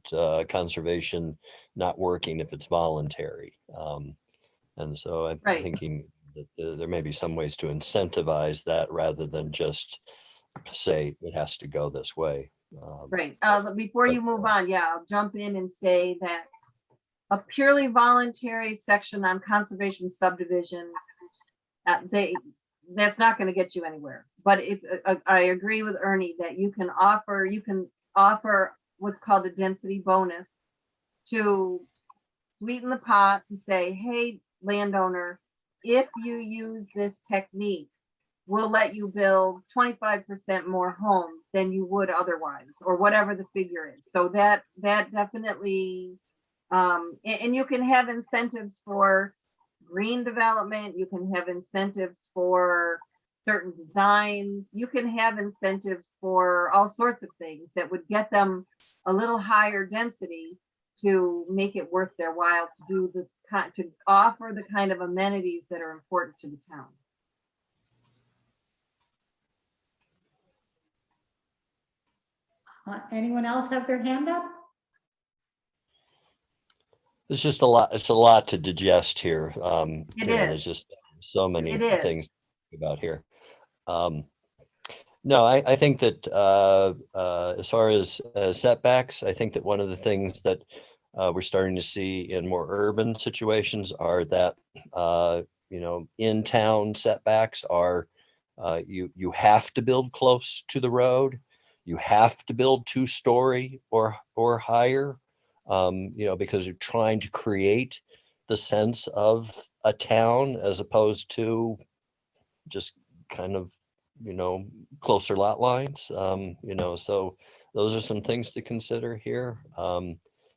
conservation not working if it's voluntary. And so I'm Right. thinking that there may be some ways to incentivize that rather than just say it has to go this way. Right. Before you move on, yeah, I'll jump in and say that a purely voluntary section on conservation subdivision, that's not going to get you anywhere. But if I agree with Ernie that you can offer what's called a density bonus to sweeten the pot and say, hey, landowner, if you use this technique, we'll let you build 25% more homes than you would otherwise, or whatever the figure is. So that definitely, and you can have incentives for green development. You can have incentives for certain designs. You can have incentives for all sorts of things that would get them a little higher density to make it worth their while to offer the kind of amenities that are important to the town. Anyone else have their hand up? It's just a lot. It's a lot to digest here. It There's is. just so many It is. things about here. No, I think that as far as setbacks, I think that one of the things that we're starting to see in more urban situations are that in town setbacks are you have to build close to the road. You have to build 2-story or higher, because you're trying to create the sense of a town as opposed to just kind of, closer lot lines. So those are some things to consider here.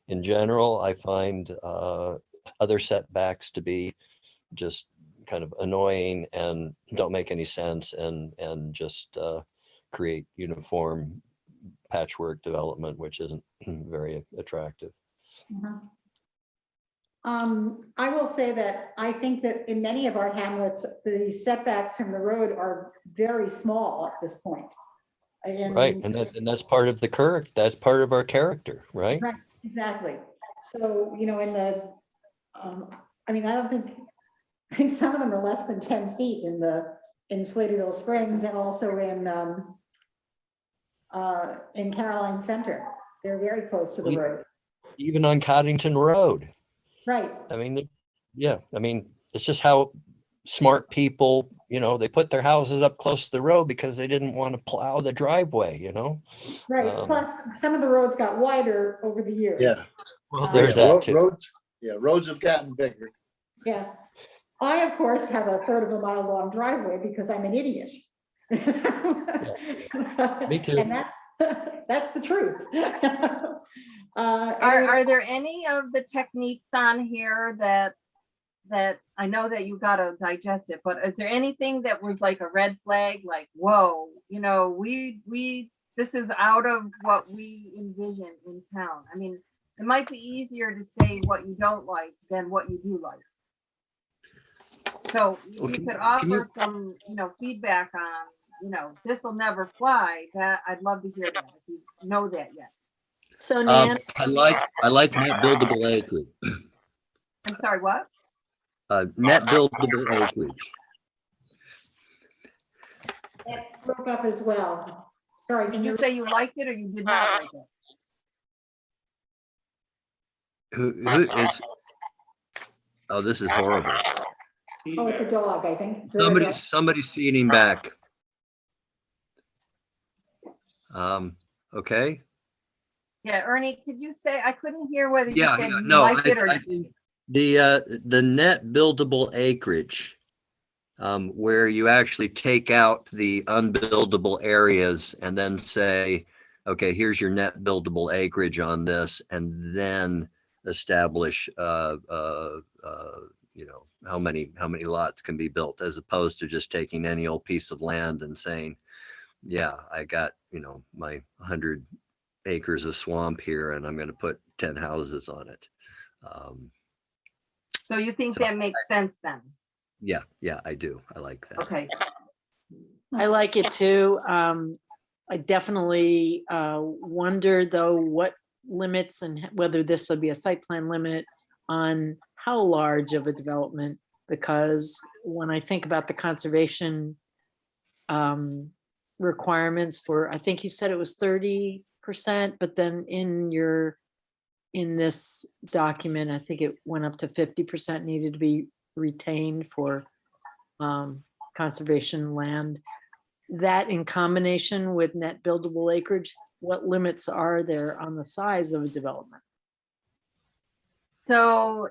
In general, I find other setbacks to be just kind of annoying and don't make any sense and just create uniform patchwork development, which isn't very attractive. I will say that I think that in many of our hamlets, the setbacks from the road are very small at this point. Right, and that's part of that's part of our character, right? Right, exactly. So, in the, I think some of them are less than 10 feet in Sladeville Springs and also in Caroline Center. They're very close to the road. Even on Coddington Road. Right. It's just how smart people, they put their houses up close to the road because they didn't want to plow the driveway, Right. Plus, some of the roads got wider over the years. Yeah. Well, there's that too. Roads have gotten bigger. Yeah. I, of course, have a 1/3 of a mile long driveway because I'm an idiot. Me too. And that's the truth. Are there any of the techniques on here that I know that you got to digest it, but is there anything that was like a red flag, like, whoa, this is out of what we envision in town? I mean, it might be easier to say what you don't like than what you do like. So you could offer some, feedback on, this will never fly. That I'd love to hear that if you know that yet. So Nan, I like net buildable acreage. I'm sorry, what? Net buildable acreage. That broke up as well. Sorry, Did can you you? say you liked it or you did not like it? Who is? Oh, this is horrible. Oh, it's a dog, I think. Is that a dog? Somebody's feeding back. Okay. Yeah, Ernie, could you say, I couldn't hear whether you Yeah, said yeah, you no, liked it or. I think the net buildable acreage, where you actually take out the unbuildable areas and then say, okay, here's your net buildable acreage on this, and then establish, you know, how many lots can be built, as opposed to just taking any old piece of land and saying, yeah, I got, you know, my 100 acres of swamp here, and I'm going to put 10 houses on it. So you think So that makes sense then? Yeah, I do. I like that. Okay, I like it too. I definitely wonder though what limits and whether this will be a site plan limit on how large of a development, because when I think about the conservation requirements for, I think you said it was 30%, but then in this document, I think it went up to 50% needed to be retained for conservation land. That in combination with net buildable acreage, what limits are there on the size of a development? so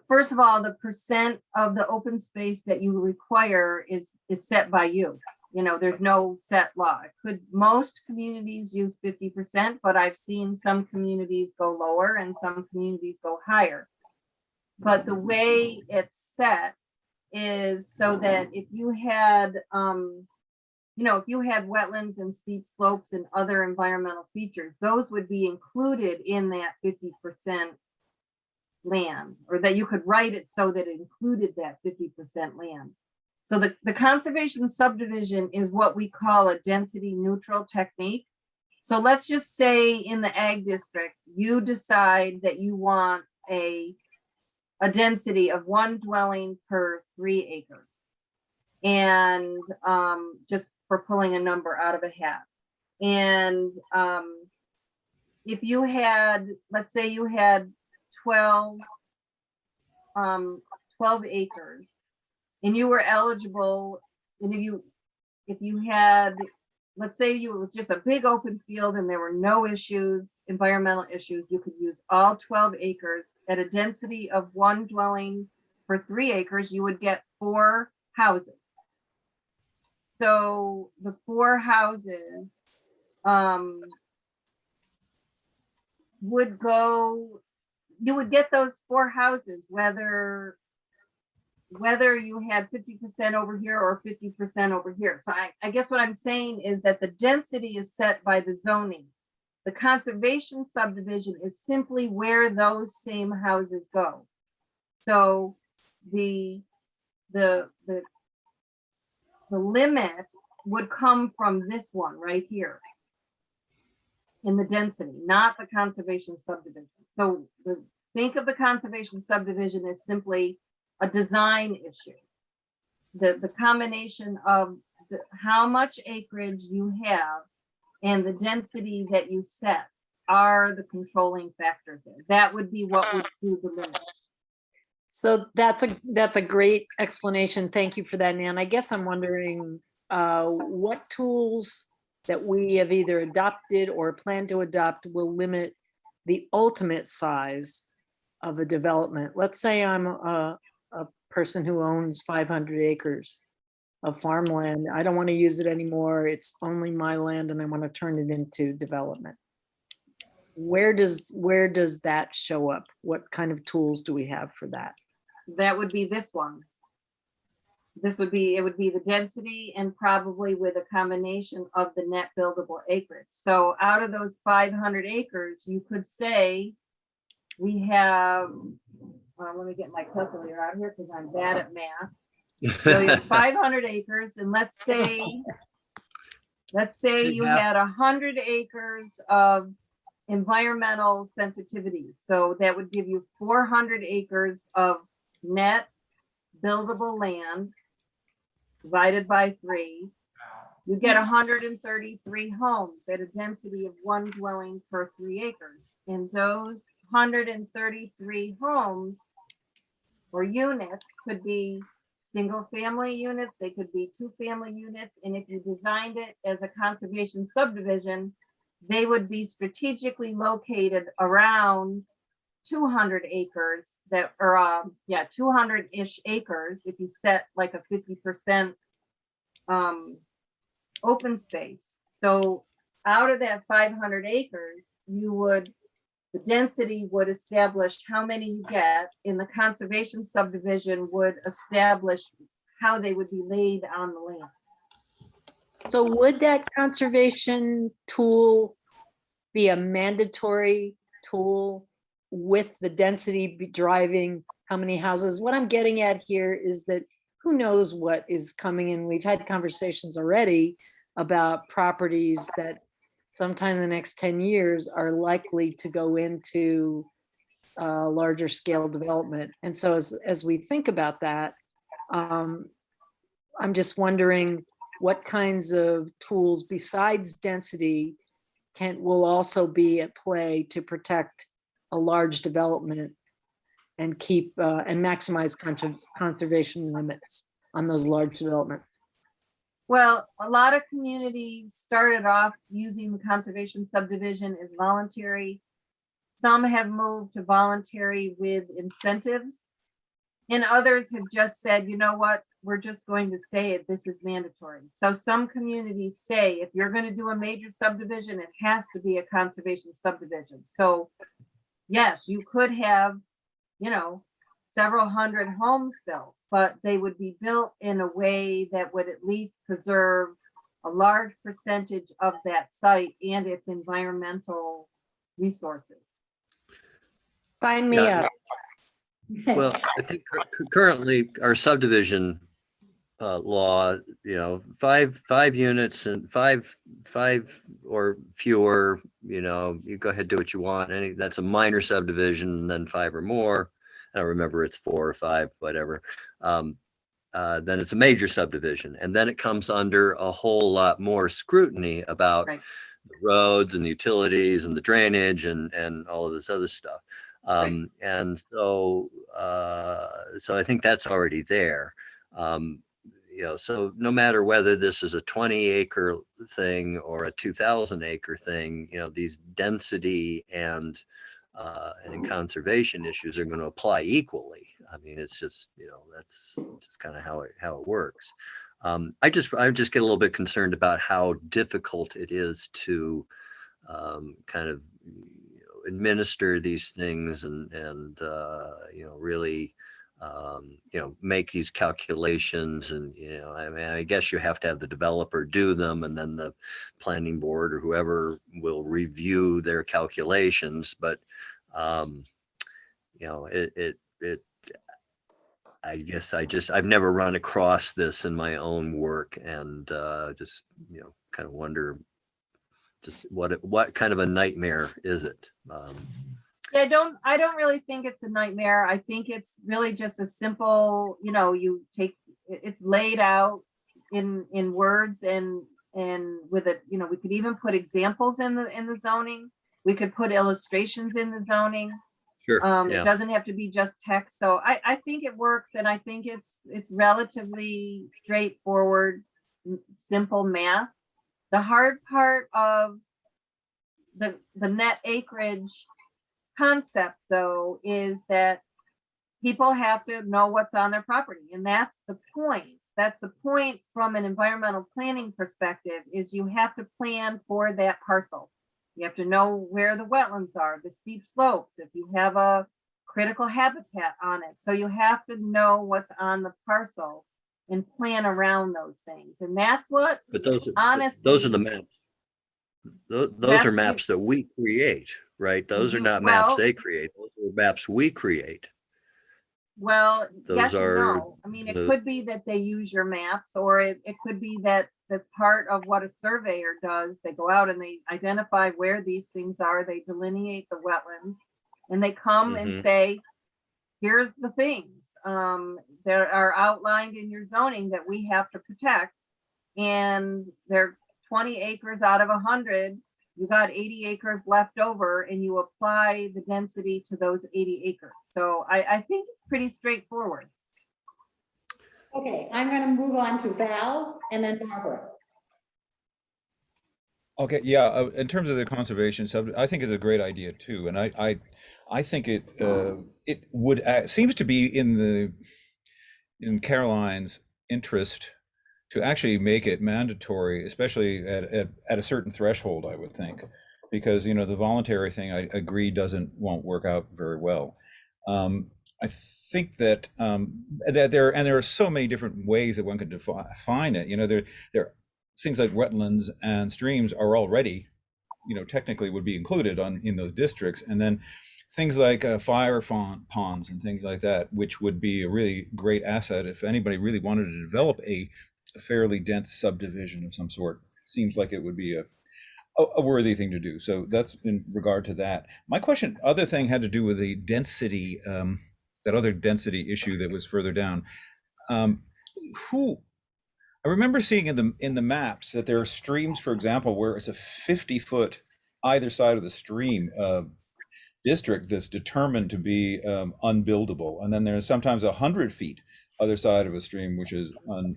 first of all, the percent of the open space that you require is set by you. You know, there's no set law. Most communities use 50%, but I've seen some communities go lower and some communities go higher. But the way it's set is so that if you had, you know, if you had wetlands and steep slopes and other environmental features, those would be included in that 50% land, or that you could write it so that it included that 50% land. So the conservation subdivision is what we call a density neutral technique. So let's just say in the ag district, you decide that you want a density of 1 dwelling per 3 acres. And just for pulling a number out of a hat. And if you had, let's say you had 12 acres, and you were eligible, and if you had, let's say it was just a big open field and there were no issues, environmental issues, you could use all 12 acres at a density of 1 dwelling per 3 acres, you would get 4 houses. So the 4 houses would go, you would get those 4 houses, whether you had 50% over here or 50% over here. So I guess what I'm saying is that the density is set by the zoning. The conservation subdivision is simply where those same houses go. So the limit would come from this one right here in the density, not the conservation subdivision. So think of the conservation subdivision as simply a design issue. The combination of how much acreage you have and the density that you set are the controlling factors there. That would be what would do the limit. So that's a great explanation. Thank you for that, Nan. I guess I'm wondering what tools that we have either adopted or plan to adopt will limit the ultimate size of a development. Let's say I'm a person who owns 500 acres of farmland. I don't want to use it anymore. It's only my land and I want to turn it into development. Where does that show up? What kind of tools do we have for that? That would be this one. It would be the density and probably with a combination of the net buildable acreage. So out of those 500 acres, you could say we have, let me get my calculator out here because I'm bad at math. So you have 500 acres, and let's say you had 100 acres of environmental sensitivity. So that would give you 400 acres of net buildable land divided by 3. You get 133 homes at a density of 1 dwelling per 3 acres. And those 133 homes or units could be single-family units, they could be 2-family units, and if you designed it as a conservation subdivision, they would be strategically located around 200 acres that are, 200-ish acres, if you set like a 50% open space. So out of that 500 acres, the density would establish how many you get, and the conservation subdivision would establish how they would be laid on the land. So would that conservation tool be a mandatory tool with the density driving how many houses? What I'm getting at here is that who knows what is coming in. We've had conversations already about properties that sometime in the next 10 years are likely to go into larger scale development. And so as we think about that, I'm just wondering what kinds of tools besides density will also be at play to protect a large development and keep and maximize conservation limits on those large developments. Well, a lot of communities started off using the conservation subdivision as voluntary. Some have moved to voluntary with incentives. And others have just said, you know what, we're just going to say it, this is mandatory. So some communities say, if you're going to do a major subdivision, it has to be a conservation subdivision. So yes, you could have, several hundred homes built, but they would be built in a way that would at least preserve a large percentage of that site and its environmental resources. Sign me Yeah. up. Well, I think currently our subdivision law, five units and five or fewer, you go ahead, do what you want. That's a minor subdivision, and then 5 or more. I don't remember, it's 4 or 5, whatever. Then it's a major subdivision, and then it comes under a whole lot more scrutiny about Right. the roads and the utilities and the drainage and all of this other stuff. And so I think that's already there. So no matter whether this is a 20-acre thing or a 2,000-acre thing, these density and conservation issues are going to apply equally. I mean, it's just, that's just kind of how it works. I just get a little bit concerned about how difficult it is to kind of administer these things and really make these calculations. And I guess you have to have the developer do them, and then the planning board or whoever will review their calculations. But I guess I've never run across this in my own work, and just kind of wonder just what kind of a nightmare is it? Yeah, I don't really think it's a nightmare. I think it's really just a simple, it's laid out in words and with it, we could even put examples in the zoning. We could put illustrations in the zoning. Sure. It doesn't have to be just text. So I think it works, and I think it's relatively straightforward, simple math. The hard part of the net acreage concept, though, is that people have to know what's on their property, and that's the point. That's the point from an environmental planning perspective, is you have to plan for that parcel. You have to know where the wetlands are, the steep slopes, if you have a critical habitat on it. So you have to know what's on the parcel and plan around those things. And that's what, But those honestly, are the maps. Those are maps that we create, right? Those are not maps they create. Those are maps we create. well, Those yes and are no. I mean, it could be that they use your maps, or it could be that the part of what a surveyor does, they go out and they identify where these things are, they delineate the wetlands, and they come and say, here's the things that are outlined in your zoning that we have to protect. and they're 20 acres out of 100, you got 80 acres left over, and you apply the density to those 80 acres. So I think it's pretty straightforward. Okay, I'm gonna move on to Val and then Barbara. Okay, yeah, in terms of the conservation sub, I think it's a great idea too, and I think it would seems to be in Caroline's interest to actually make it mandatory, especially at a certain threshold, I would think, because you know the voluntary thing, I agree, won't work out very well. I think that there are so many different ways that one could define it. You know, there things like wetlands and streams are already, you know, technically would be included in those districts, and then things like fire ponds and things like that, which would be a really great asset if anybody really wanted to develop a fairly dense subdivision of some sort. Seems like it would be a worthy thing to do. So that's in regard to that. My other thing had to do with the density, that other density issue that was further down. I remember seeing in the maps that there are streams, for example, where it's a 50-foot either side of the stream district that's determined to be unbuildable, and then there's sometimes 100 feet other side of a stream which is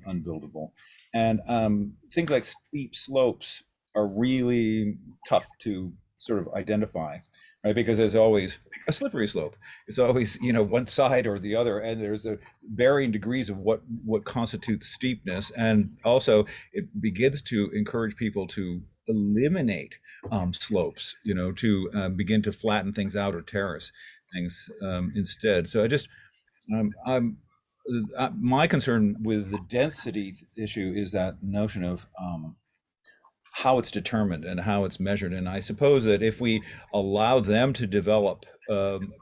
unbuildable, and things like steep slopes are really tough to sort of identify, right? Because there's always a slippery slope. It's always, you know, one side or the other, and there's a varying degrees of what constitutes steepness. And also it begins to encourage people to eliminate slopes, you know, to begin to flatten things out or terrace things instead. So I just, my concern with the density issue is that notion of how it's determined and how it's measured. And I suppose that if we allow them to develop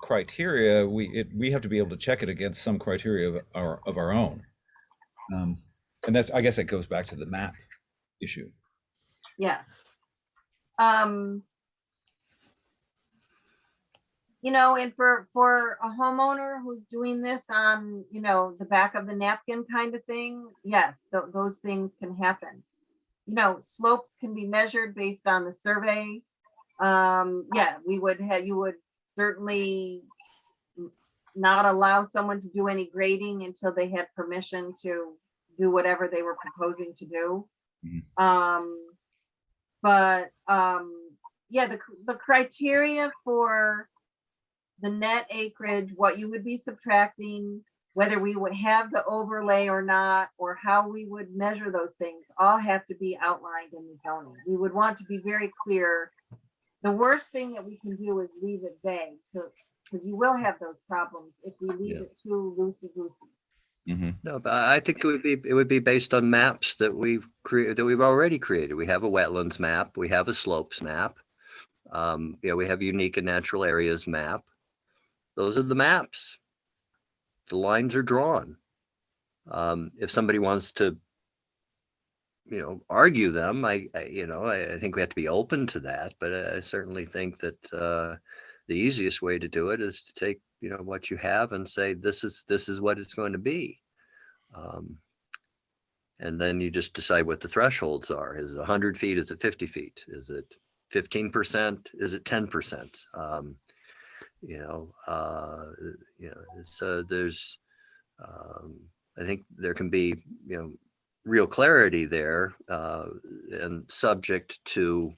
criteria, we have to be able to check it against some criteria of our own. And that's, I guess that goes back to the map issue. Yeah. You know, and for a homeowner who's doing this on, you know, the back of the napkin kind of thing, yes, those things can happen. You know, slopes can be measured based on the survey. Yeah, you would certainly not allow someone to do any grading until they had permission to do whatever they were proposing to do. Yeah, the criteria for the net acreage, what you would be subtracting, whether we would have the overlay or not, or how we would measure those things, all have to be outlined in the zoning. We would want to be very clear. The worst thing that we can do is leave it vague, because you will have those problems if we leave it too loosey-goosey. No, but I think it would be based on maps that we've already created. We have a wetlands map, we have a slopes map, we have unique and natural areas map. Those are the maps. The lines are drawn. If somebody wants to, you know, argue them, I think we have to be open to that. But I certainly think that the easiest way to do it is to take, you know, what you have and say this is what it's going to be, and then you just decide what the thresholds are. Is it 100 feet? Is it 50 feet? Is it 15%? Is it 10%? So there's, I think there can be, you know, real clarity there, and subject to,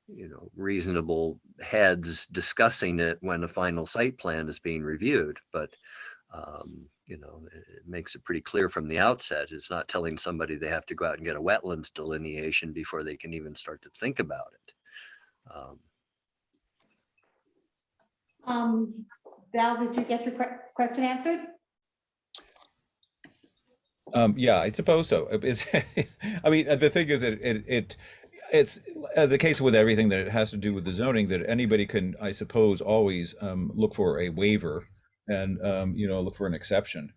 you know, reasonable heads discussing it when a final site plan is being reviewed. But, you know, it makes it pretty clear from the outset. It's not telling somebody they have to go out and get a wetlands delineation before they can even start to think about it. Val, did you get your question answered? Yeah, I suppose so. I mean, the thing is that it's the case with everything that it has to do with the zoning, that anybody can, I suppose, always look for a waiver and you know, look for an exception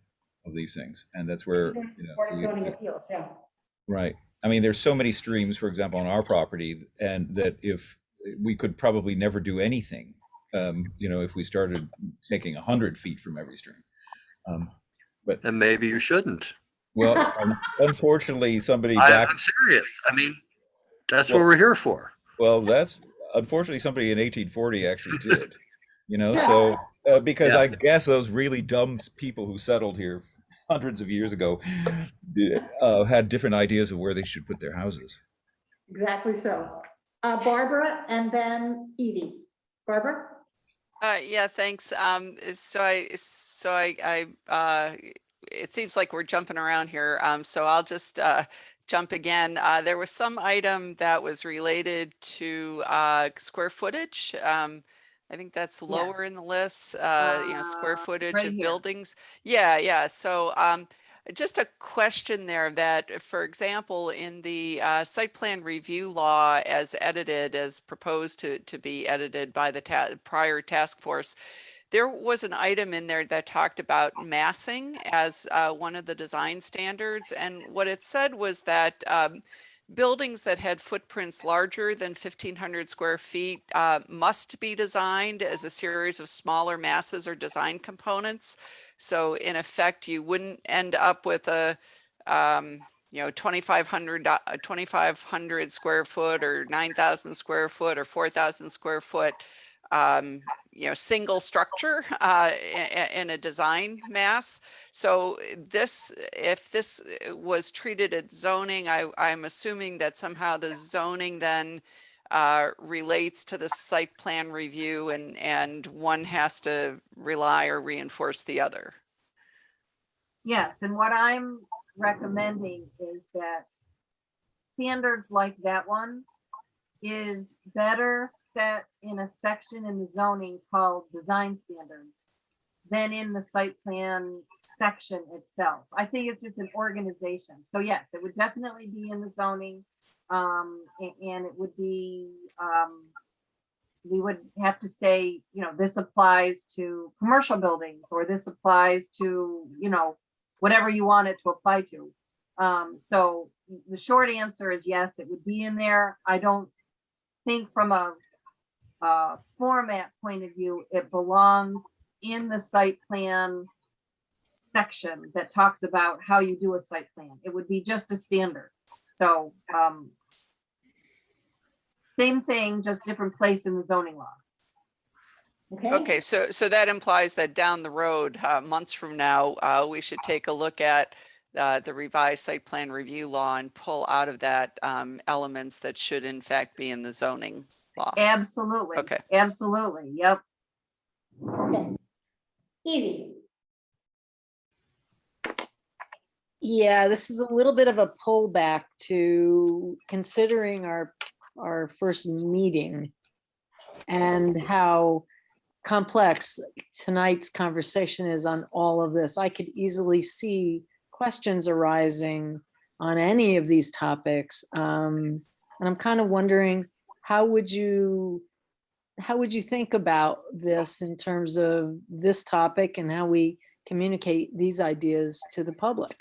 of these things, and that's where, you know, Board of Zoning Appeals, yeah. right. I mean, there's so many streams, for example, on our property, and that if we could probably never do anything, you know, if we started taking 100 feet from every stream. And maybe you shouldn't. Well, unfortunately, somebody back, I'm serious. I mean, that's what well, we're here for. well, that's unfortunately somebody in 1840 actually did, Yeah. so because Yeah. I guess those really dumb people who settled here hundreds of years ago had different ideas of where they should put their houses. Exactly so. Barbara and then Edie. Barbara? Yeah, thanks. It seems like we're jumping around here. So I'll just jump again. There was some item that was related to square footage. I think that's lower in the list, square footage right of here. buildings. Yeah. So just a question there that, for example, in the site plan review law as edited, as proposed to be edited by the prior task force, there was an item in there that talked about massing as one of the design standards. And what it said was that buildings that had footprints larger than 1,500 square feet must be designed as a series of smaller masses or design components. So in effect, you wouldn't end up with a 2,500 square foot or 9,000 square foot or 4,000 square foot single structure in a design mass. So if this was treated as zoning, I'm assuming that somehow the zoning then relates to the site plan review, and one has to rely or reinforce the other. Yes, and what I'm recommending is that standards like that one is better set in a section in the zoning called design standards than in the site plan section itself. I think it's just an organization. So yes, it would definitely be in the zoning. And it would be, we would have to say, this applies to commercial buildings, or this applies to, whatever you want it to apply to. So the short answer is yes, it would be in there. I don't think from a format point of view, it belongs in the site plan section that talks about how you do a site plan. It would be just a standard. So same thing, just different place in the zoning law. Okay, so that implies that down the road, months from now, we should take a look at the revised site plan review law and pull out of that elements that should in fact be in the zoning law. Absolutely. Okay. Absolutely. Yep. Okay. Edie? Yeah, this is a little bit of a pullback to considering our first meeting and how complex tonight's conversation is on all of this. I could easily see questions arising on any of these topics. And I'm kind of wondering, how would you think about this in terms of this topic and how we communicate these ideas to the public?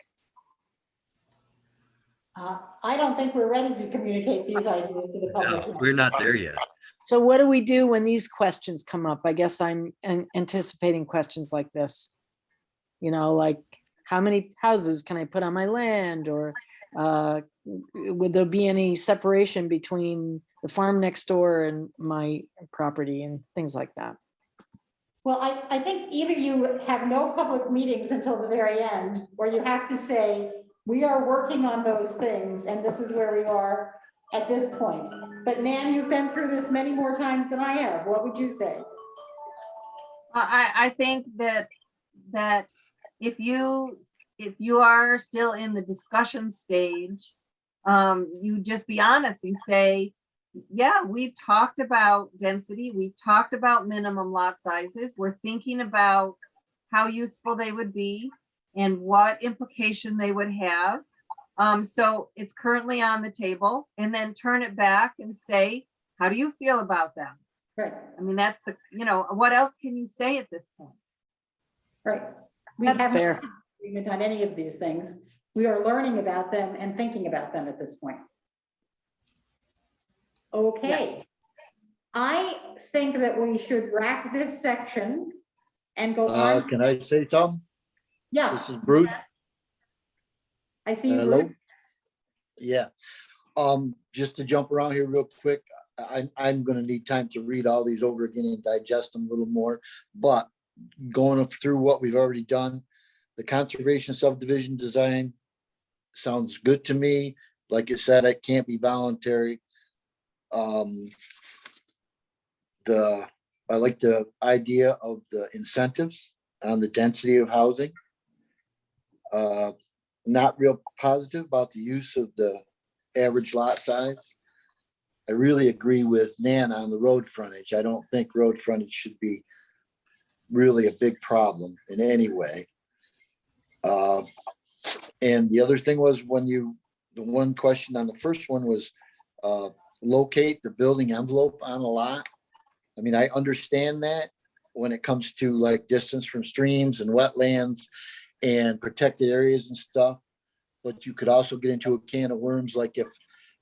I don't think we're ready to communicate these ideas to the public. No, we're not there yet. So what do we do when these questions come up? I guess I'm anticipating questions like this. Like, how many houses can I put on my land? Or would there be any separation between the farm next door and my property and things like that? Well, I think either you have no public meetings until the very end, or you have to say, we are working on those things and this is where we are at this point. But Nan, you've been through this many more times than I have. What would you say? I think that if you are still in the discussion stage, you just be honest and say, yeah, we've talked about density, we've talked about minimum lot sizes, we're thinking about how useful they would be and what implication they would have. So it's currently on the table, and then turn it back and say, how do you feel about them? Right. I mean, that's the, what else can you say at this point? Right. We That's haven't fair. even done any of these things. We are learning about them and thinking about them at this point. Okay. I think that we should wrap this section and go on. Can I say something? Yeah. This is Bruce. I see you, Hello? Bruce. Yeah, just to jump around here real quick, I'm gonna need time to read all these over again and digest them a little more, but going through what we've already done, the conservation subdivision design sounds good to me. Like it said, it can't be voluntary. I like the idea of the incentives on the density of housing. Not real positive about the use of the average lot size. I really agree with Nan on the road frontage. I don't think road frontage should be really a big problem in any way. And the other thing was the one question on the first one was locate the building envelope on a lot. I mean, I understand that when it comes to like distance from streams and wetlands and protected areas and stuff. But you could also get into a can of worms, like if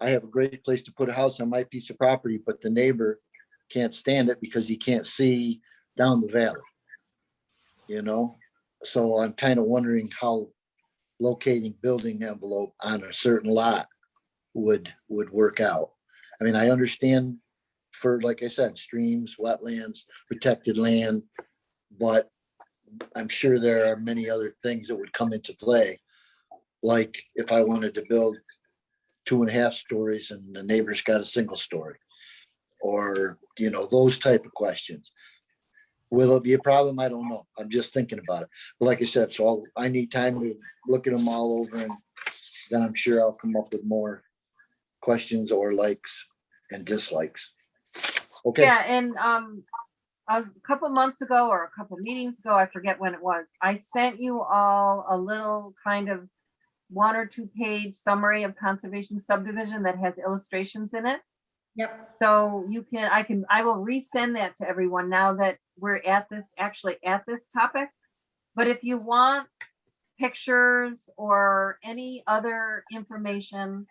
I have a great place to put a house on my piece of property, but the neighbor can't stand it because he can't see down the valley. You know, so I'm kind of wondering how locating building envelope on a certain lot would work out. I mean, I understand for, like I said, streams, wetlands, protected land, but I'm sure there are many other things that would come into play. Like if I wanted to build 2.5 stories and the neighbor's got a single story, or, you know, those type of questions. Will it be a problem? I don't know. I'm just thinking about it. But like I said, so I need time to look at them all over, and then I'm sure I'll come up with more questions or likes and dislikes. Okay. Yeah, and I was a couple months ago or a couple meetings ago, I forget when it was, I sent you all a little kind of 1 or 2 page summary of conservation subdivision that has illustrations in it. Yep. So you can, I will resend that to everyone now that we're at this, actually at this topic. But if you want pictures or any other information,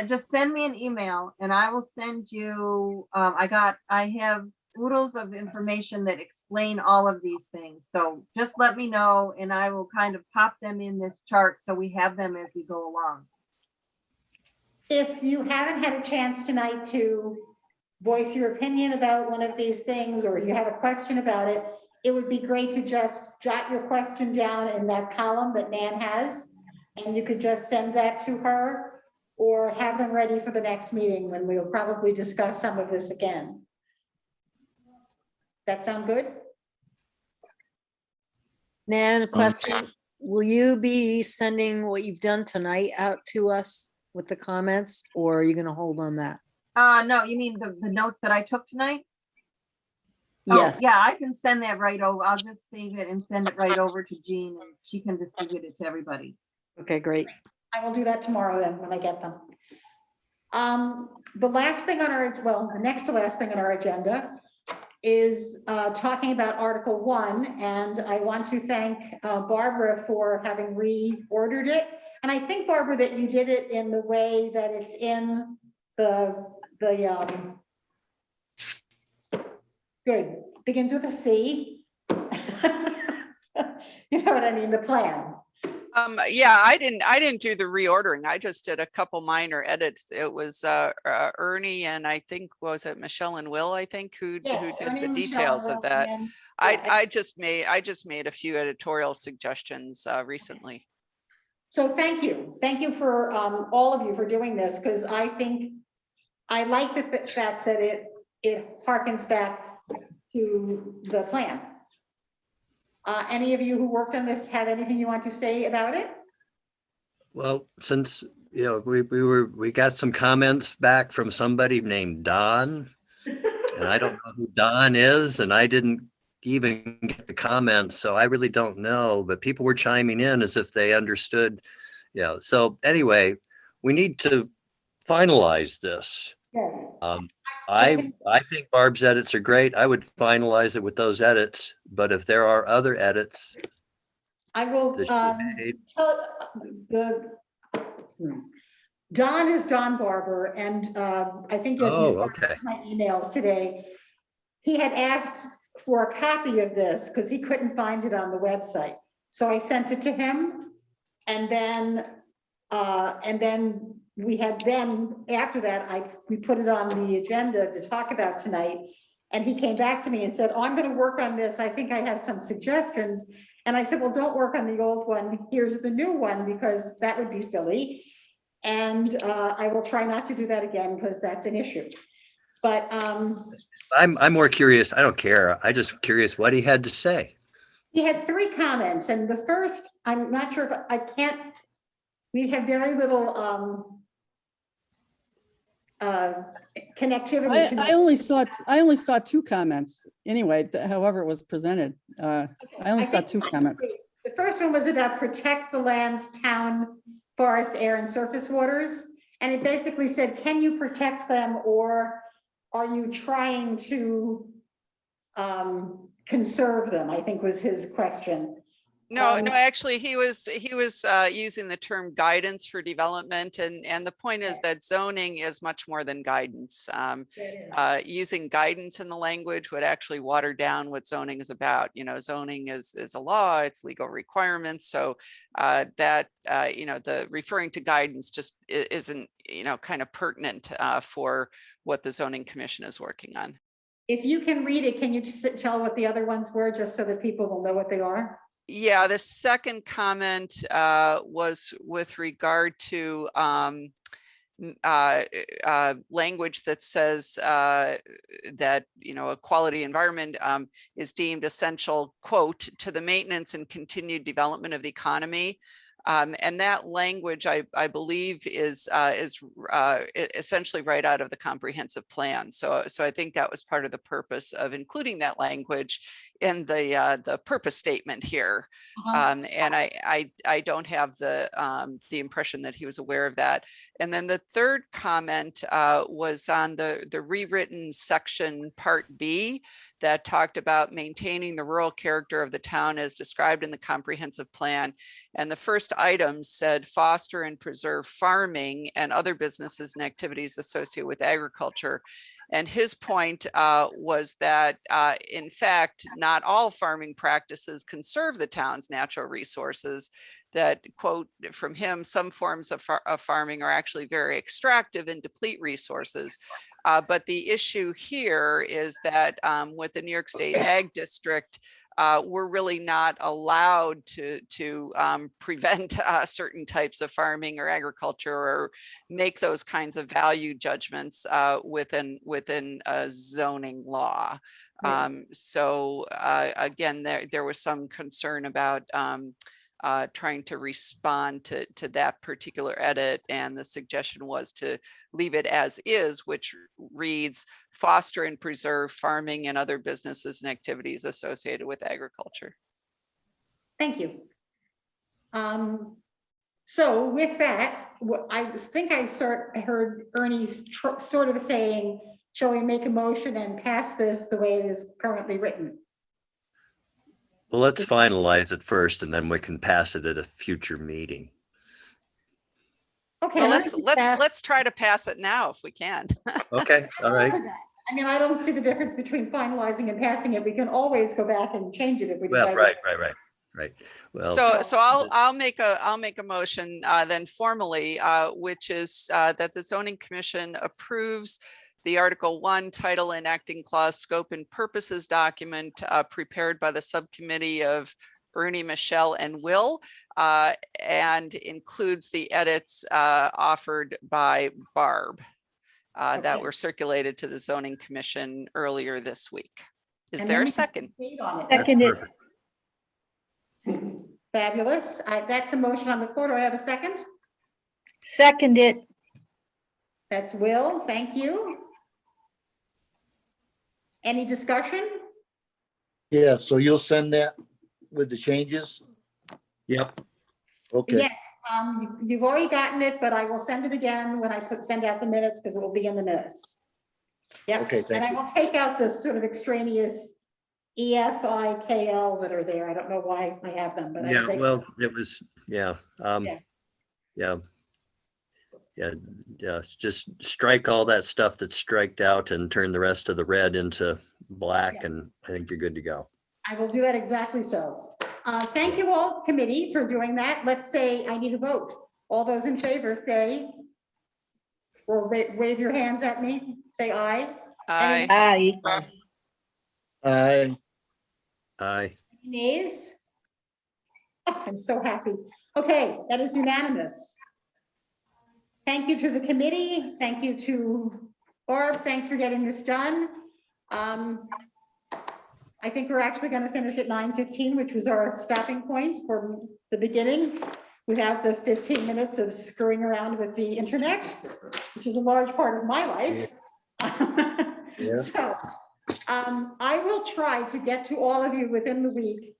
just send me an email and I will send you, I have oodles of information that explain all of these things. So just let me know and I will kind of pop them in this chart so we have them as we go along. If you haven't had a chance tonight to voice your opinion about one of these things, or you have a question about it, it would be great to just jot your question down in that column that Nan has, and you could just send that to her or have them ready for the next meeting when we'll probably discuss some of this again. That sound good? Nan, a question. Will you be sending what you've done tonight out to us with the comments, or are you gonna hold on that? No, you mean the notes that I took tonight? Yes. Oh, yeah, I can send that right over. I'll just save it and send it right over to Jean and she can distribute it to everybody. Okay, great. I will do that tomorrow then when I get them. The last thing on our, well, the next to last thing on our agenda is talking about Article 1. And I want to thank Barbara for having reordered it. And I think, Barbara, that you did it in the way that it's in good, begins with a C. You know what I mean, the plan. Yeah, I didn't do the reordering. I just did a couple minor edits. It was Ernie and I think, was it Michelle and Will, I think, who Yes, did Ernie the and Michelle details and of Will, that. and I just made a few editorial suggestions recently. So thank you. Thank you for all of you for doing this, because I think I like the fact that it harkens back to the plan. Any of you who worked on this have anything you want to say about it? Well, since, you know, we got some comments back from somebody named Don, and I don't know who Don is, and I didn't even get the comments, so I really don't know, but people were chiming in as if they understood. Yeah. So anyway, we need to finalize this. Yes. I think Barb's edits are great. I would finalize it with those edits, but if there are other edits, I will that should be made. Don is Don Barber, and I think as you saw okay. my emails today, he had asked for a copy of this because he couldn't find it on the website. So I sent it to him, and then And then after that, we put it on the agenda to talk about tonight. And he came back to me and said, oh, I'm going to work on this. I think I have some suggestions. And I said, well, don't work on the old one. Here's the new one, because that would be silly. And I will try not to do that again, because that's an issue. But I'm more curious. I don't care. I just curious what he had to say. he had 3 comments, and the first, I'm not sure if I can't, we have very little connectivity. I only saw 2 comments anyway, however it was presented. I only saw 2 comments. The first one was about protect the land's town, forest, air, and surface waters. And it basically said, can you protect them, or are you trying to conserve them? I think was his question. No, actually, he was using the term guidance for development, and the point is that zoning is much more than guidance. Using guidance in the language would actually water down what zoning is about. You know, zoning is a law, it's legal requirements. So the referring to guidance just isn't, kind of pertinent for what the zoning commission is working on. If you can read it, can you just tell what the other ones were, just so that people will know what they are? Yeah, the second comment was with regard to language that says that, a quality environment is deemed essential, quote, to the maintenance and continued development of the economy. And that language, I believe, is essentially right out of the comprehensive plan. So I think that was part of the purpose of including that language in the purpose statement here. And I don't have the impression that he was aware of that. And then the third comment was on the rewritten section Part B that talked about maintaining the rural character of the town as described in the comprehensive plan. And the first item said foster and preserve farming and other businesses and activities associated with agriculture. And his point was that, in fact, not all farming practices conserve the town's natural resources. That, quote from him, some forms of farming are actually very extractive and deplete resources. But the issue here is that with the New York State Ag District, we're really not allowed to prevent certain types of farming or agriculture or make those kinds of value judgments within a zoning law. So again, there was some concern about trying to respond to that particular edit, and the suggestion was to leave it as is, which reads foster and preserve farming and other businesses and activities associated with agriculture. Thank you. So with that, I think I heard Ernie sort of saying, shall we make a motion and pass this the way it is currently written? Well, let's finalize it first, and then we can pass it at a future meeting. Okay, well, let's try to pass it now if we can. Okay, all right. I mean, I don't see the difference between finalizing and passing it. We can always go back and change it if we Well, decide. right. Well, So I'll make a motion then formally, which is that the zoning commission approves the Article 1 title enacting clause scope and purposes document prepared by the subcommittee of Ernie, Michelle, and Will, and includes the edits offered by Barb that were circulated to the zoning commission earlier this week. Is And there then a we can second? vote on it. Seconded. Fabulous. That's a motion on the floor. Do I have a second? Seconded. That's Will. Thank you. Any discussion? Yeah, so you'll send that with the changes? Yep. Okay, Yes, you've already gotten it, but I will send it again when I send out the minutes, because it will be in the minutes. Yep. Okay, thank And I you. will take out the sort of extraneous EFIKL that are there. I don't know why I have them, but I will Yeah, take- well, it was, yeah. Yeah. Yeah, just strike all that stuff that's striked out and turn the rest of the red into black, Yeah. and I think you're good to go. I will do that exactly so. Thank you all, committee, for doing that. Let's say I need a vote. All those in favor say, or wave your hands at me, say aye. Aye. Aye. Aye. Aye. Nays? Oh, I'm so happy. Okay, that is unanimous. Thank you to the committee. Thank you to Barb. Thanks for getting this done. I think we're actually going to finish at 9:15, which was our stopping point from the beginning, without the 15 minutes of screwing around with the internet, which is a large part of my life. Yeah. So I will try to get to all of you within the week,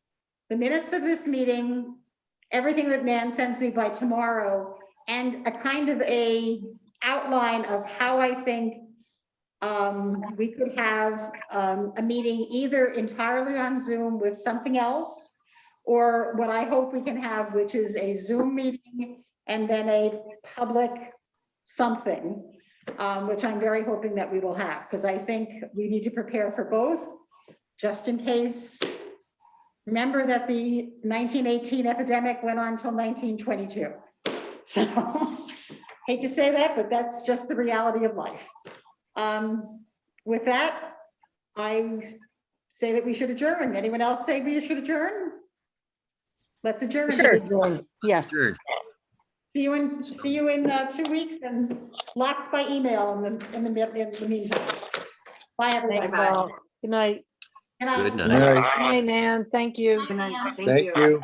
the minutes of this meeting, everything that Nan sends me by tomorrow, and a kind of a outline of how I think we could have a meeting either entirely on Zoom with something else, or what I hope we can have, which is a Zoom meeting and then a public something, which I'm very hoping that we will have, because I think we need to prepare for both, just in case. Remember that the 1918 epidemic went on till 1922. So, hate to say that, but that's just the reality of life. With that, I say that we should adjourn. Anyone else say we should adjourn? Let's adjourn. Yes. Sure. See you in 2 weeks, and lots by email in the meantime. Bye, everybody. Thanks all. Good night. Good night. Good night. All right. Hi, Nan. Thank you. Good night. Thank you.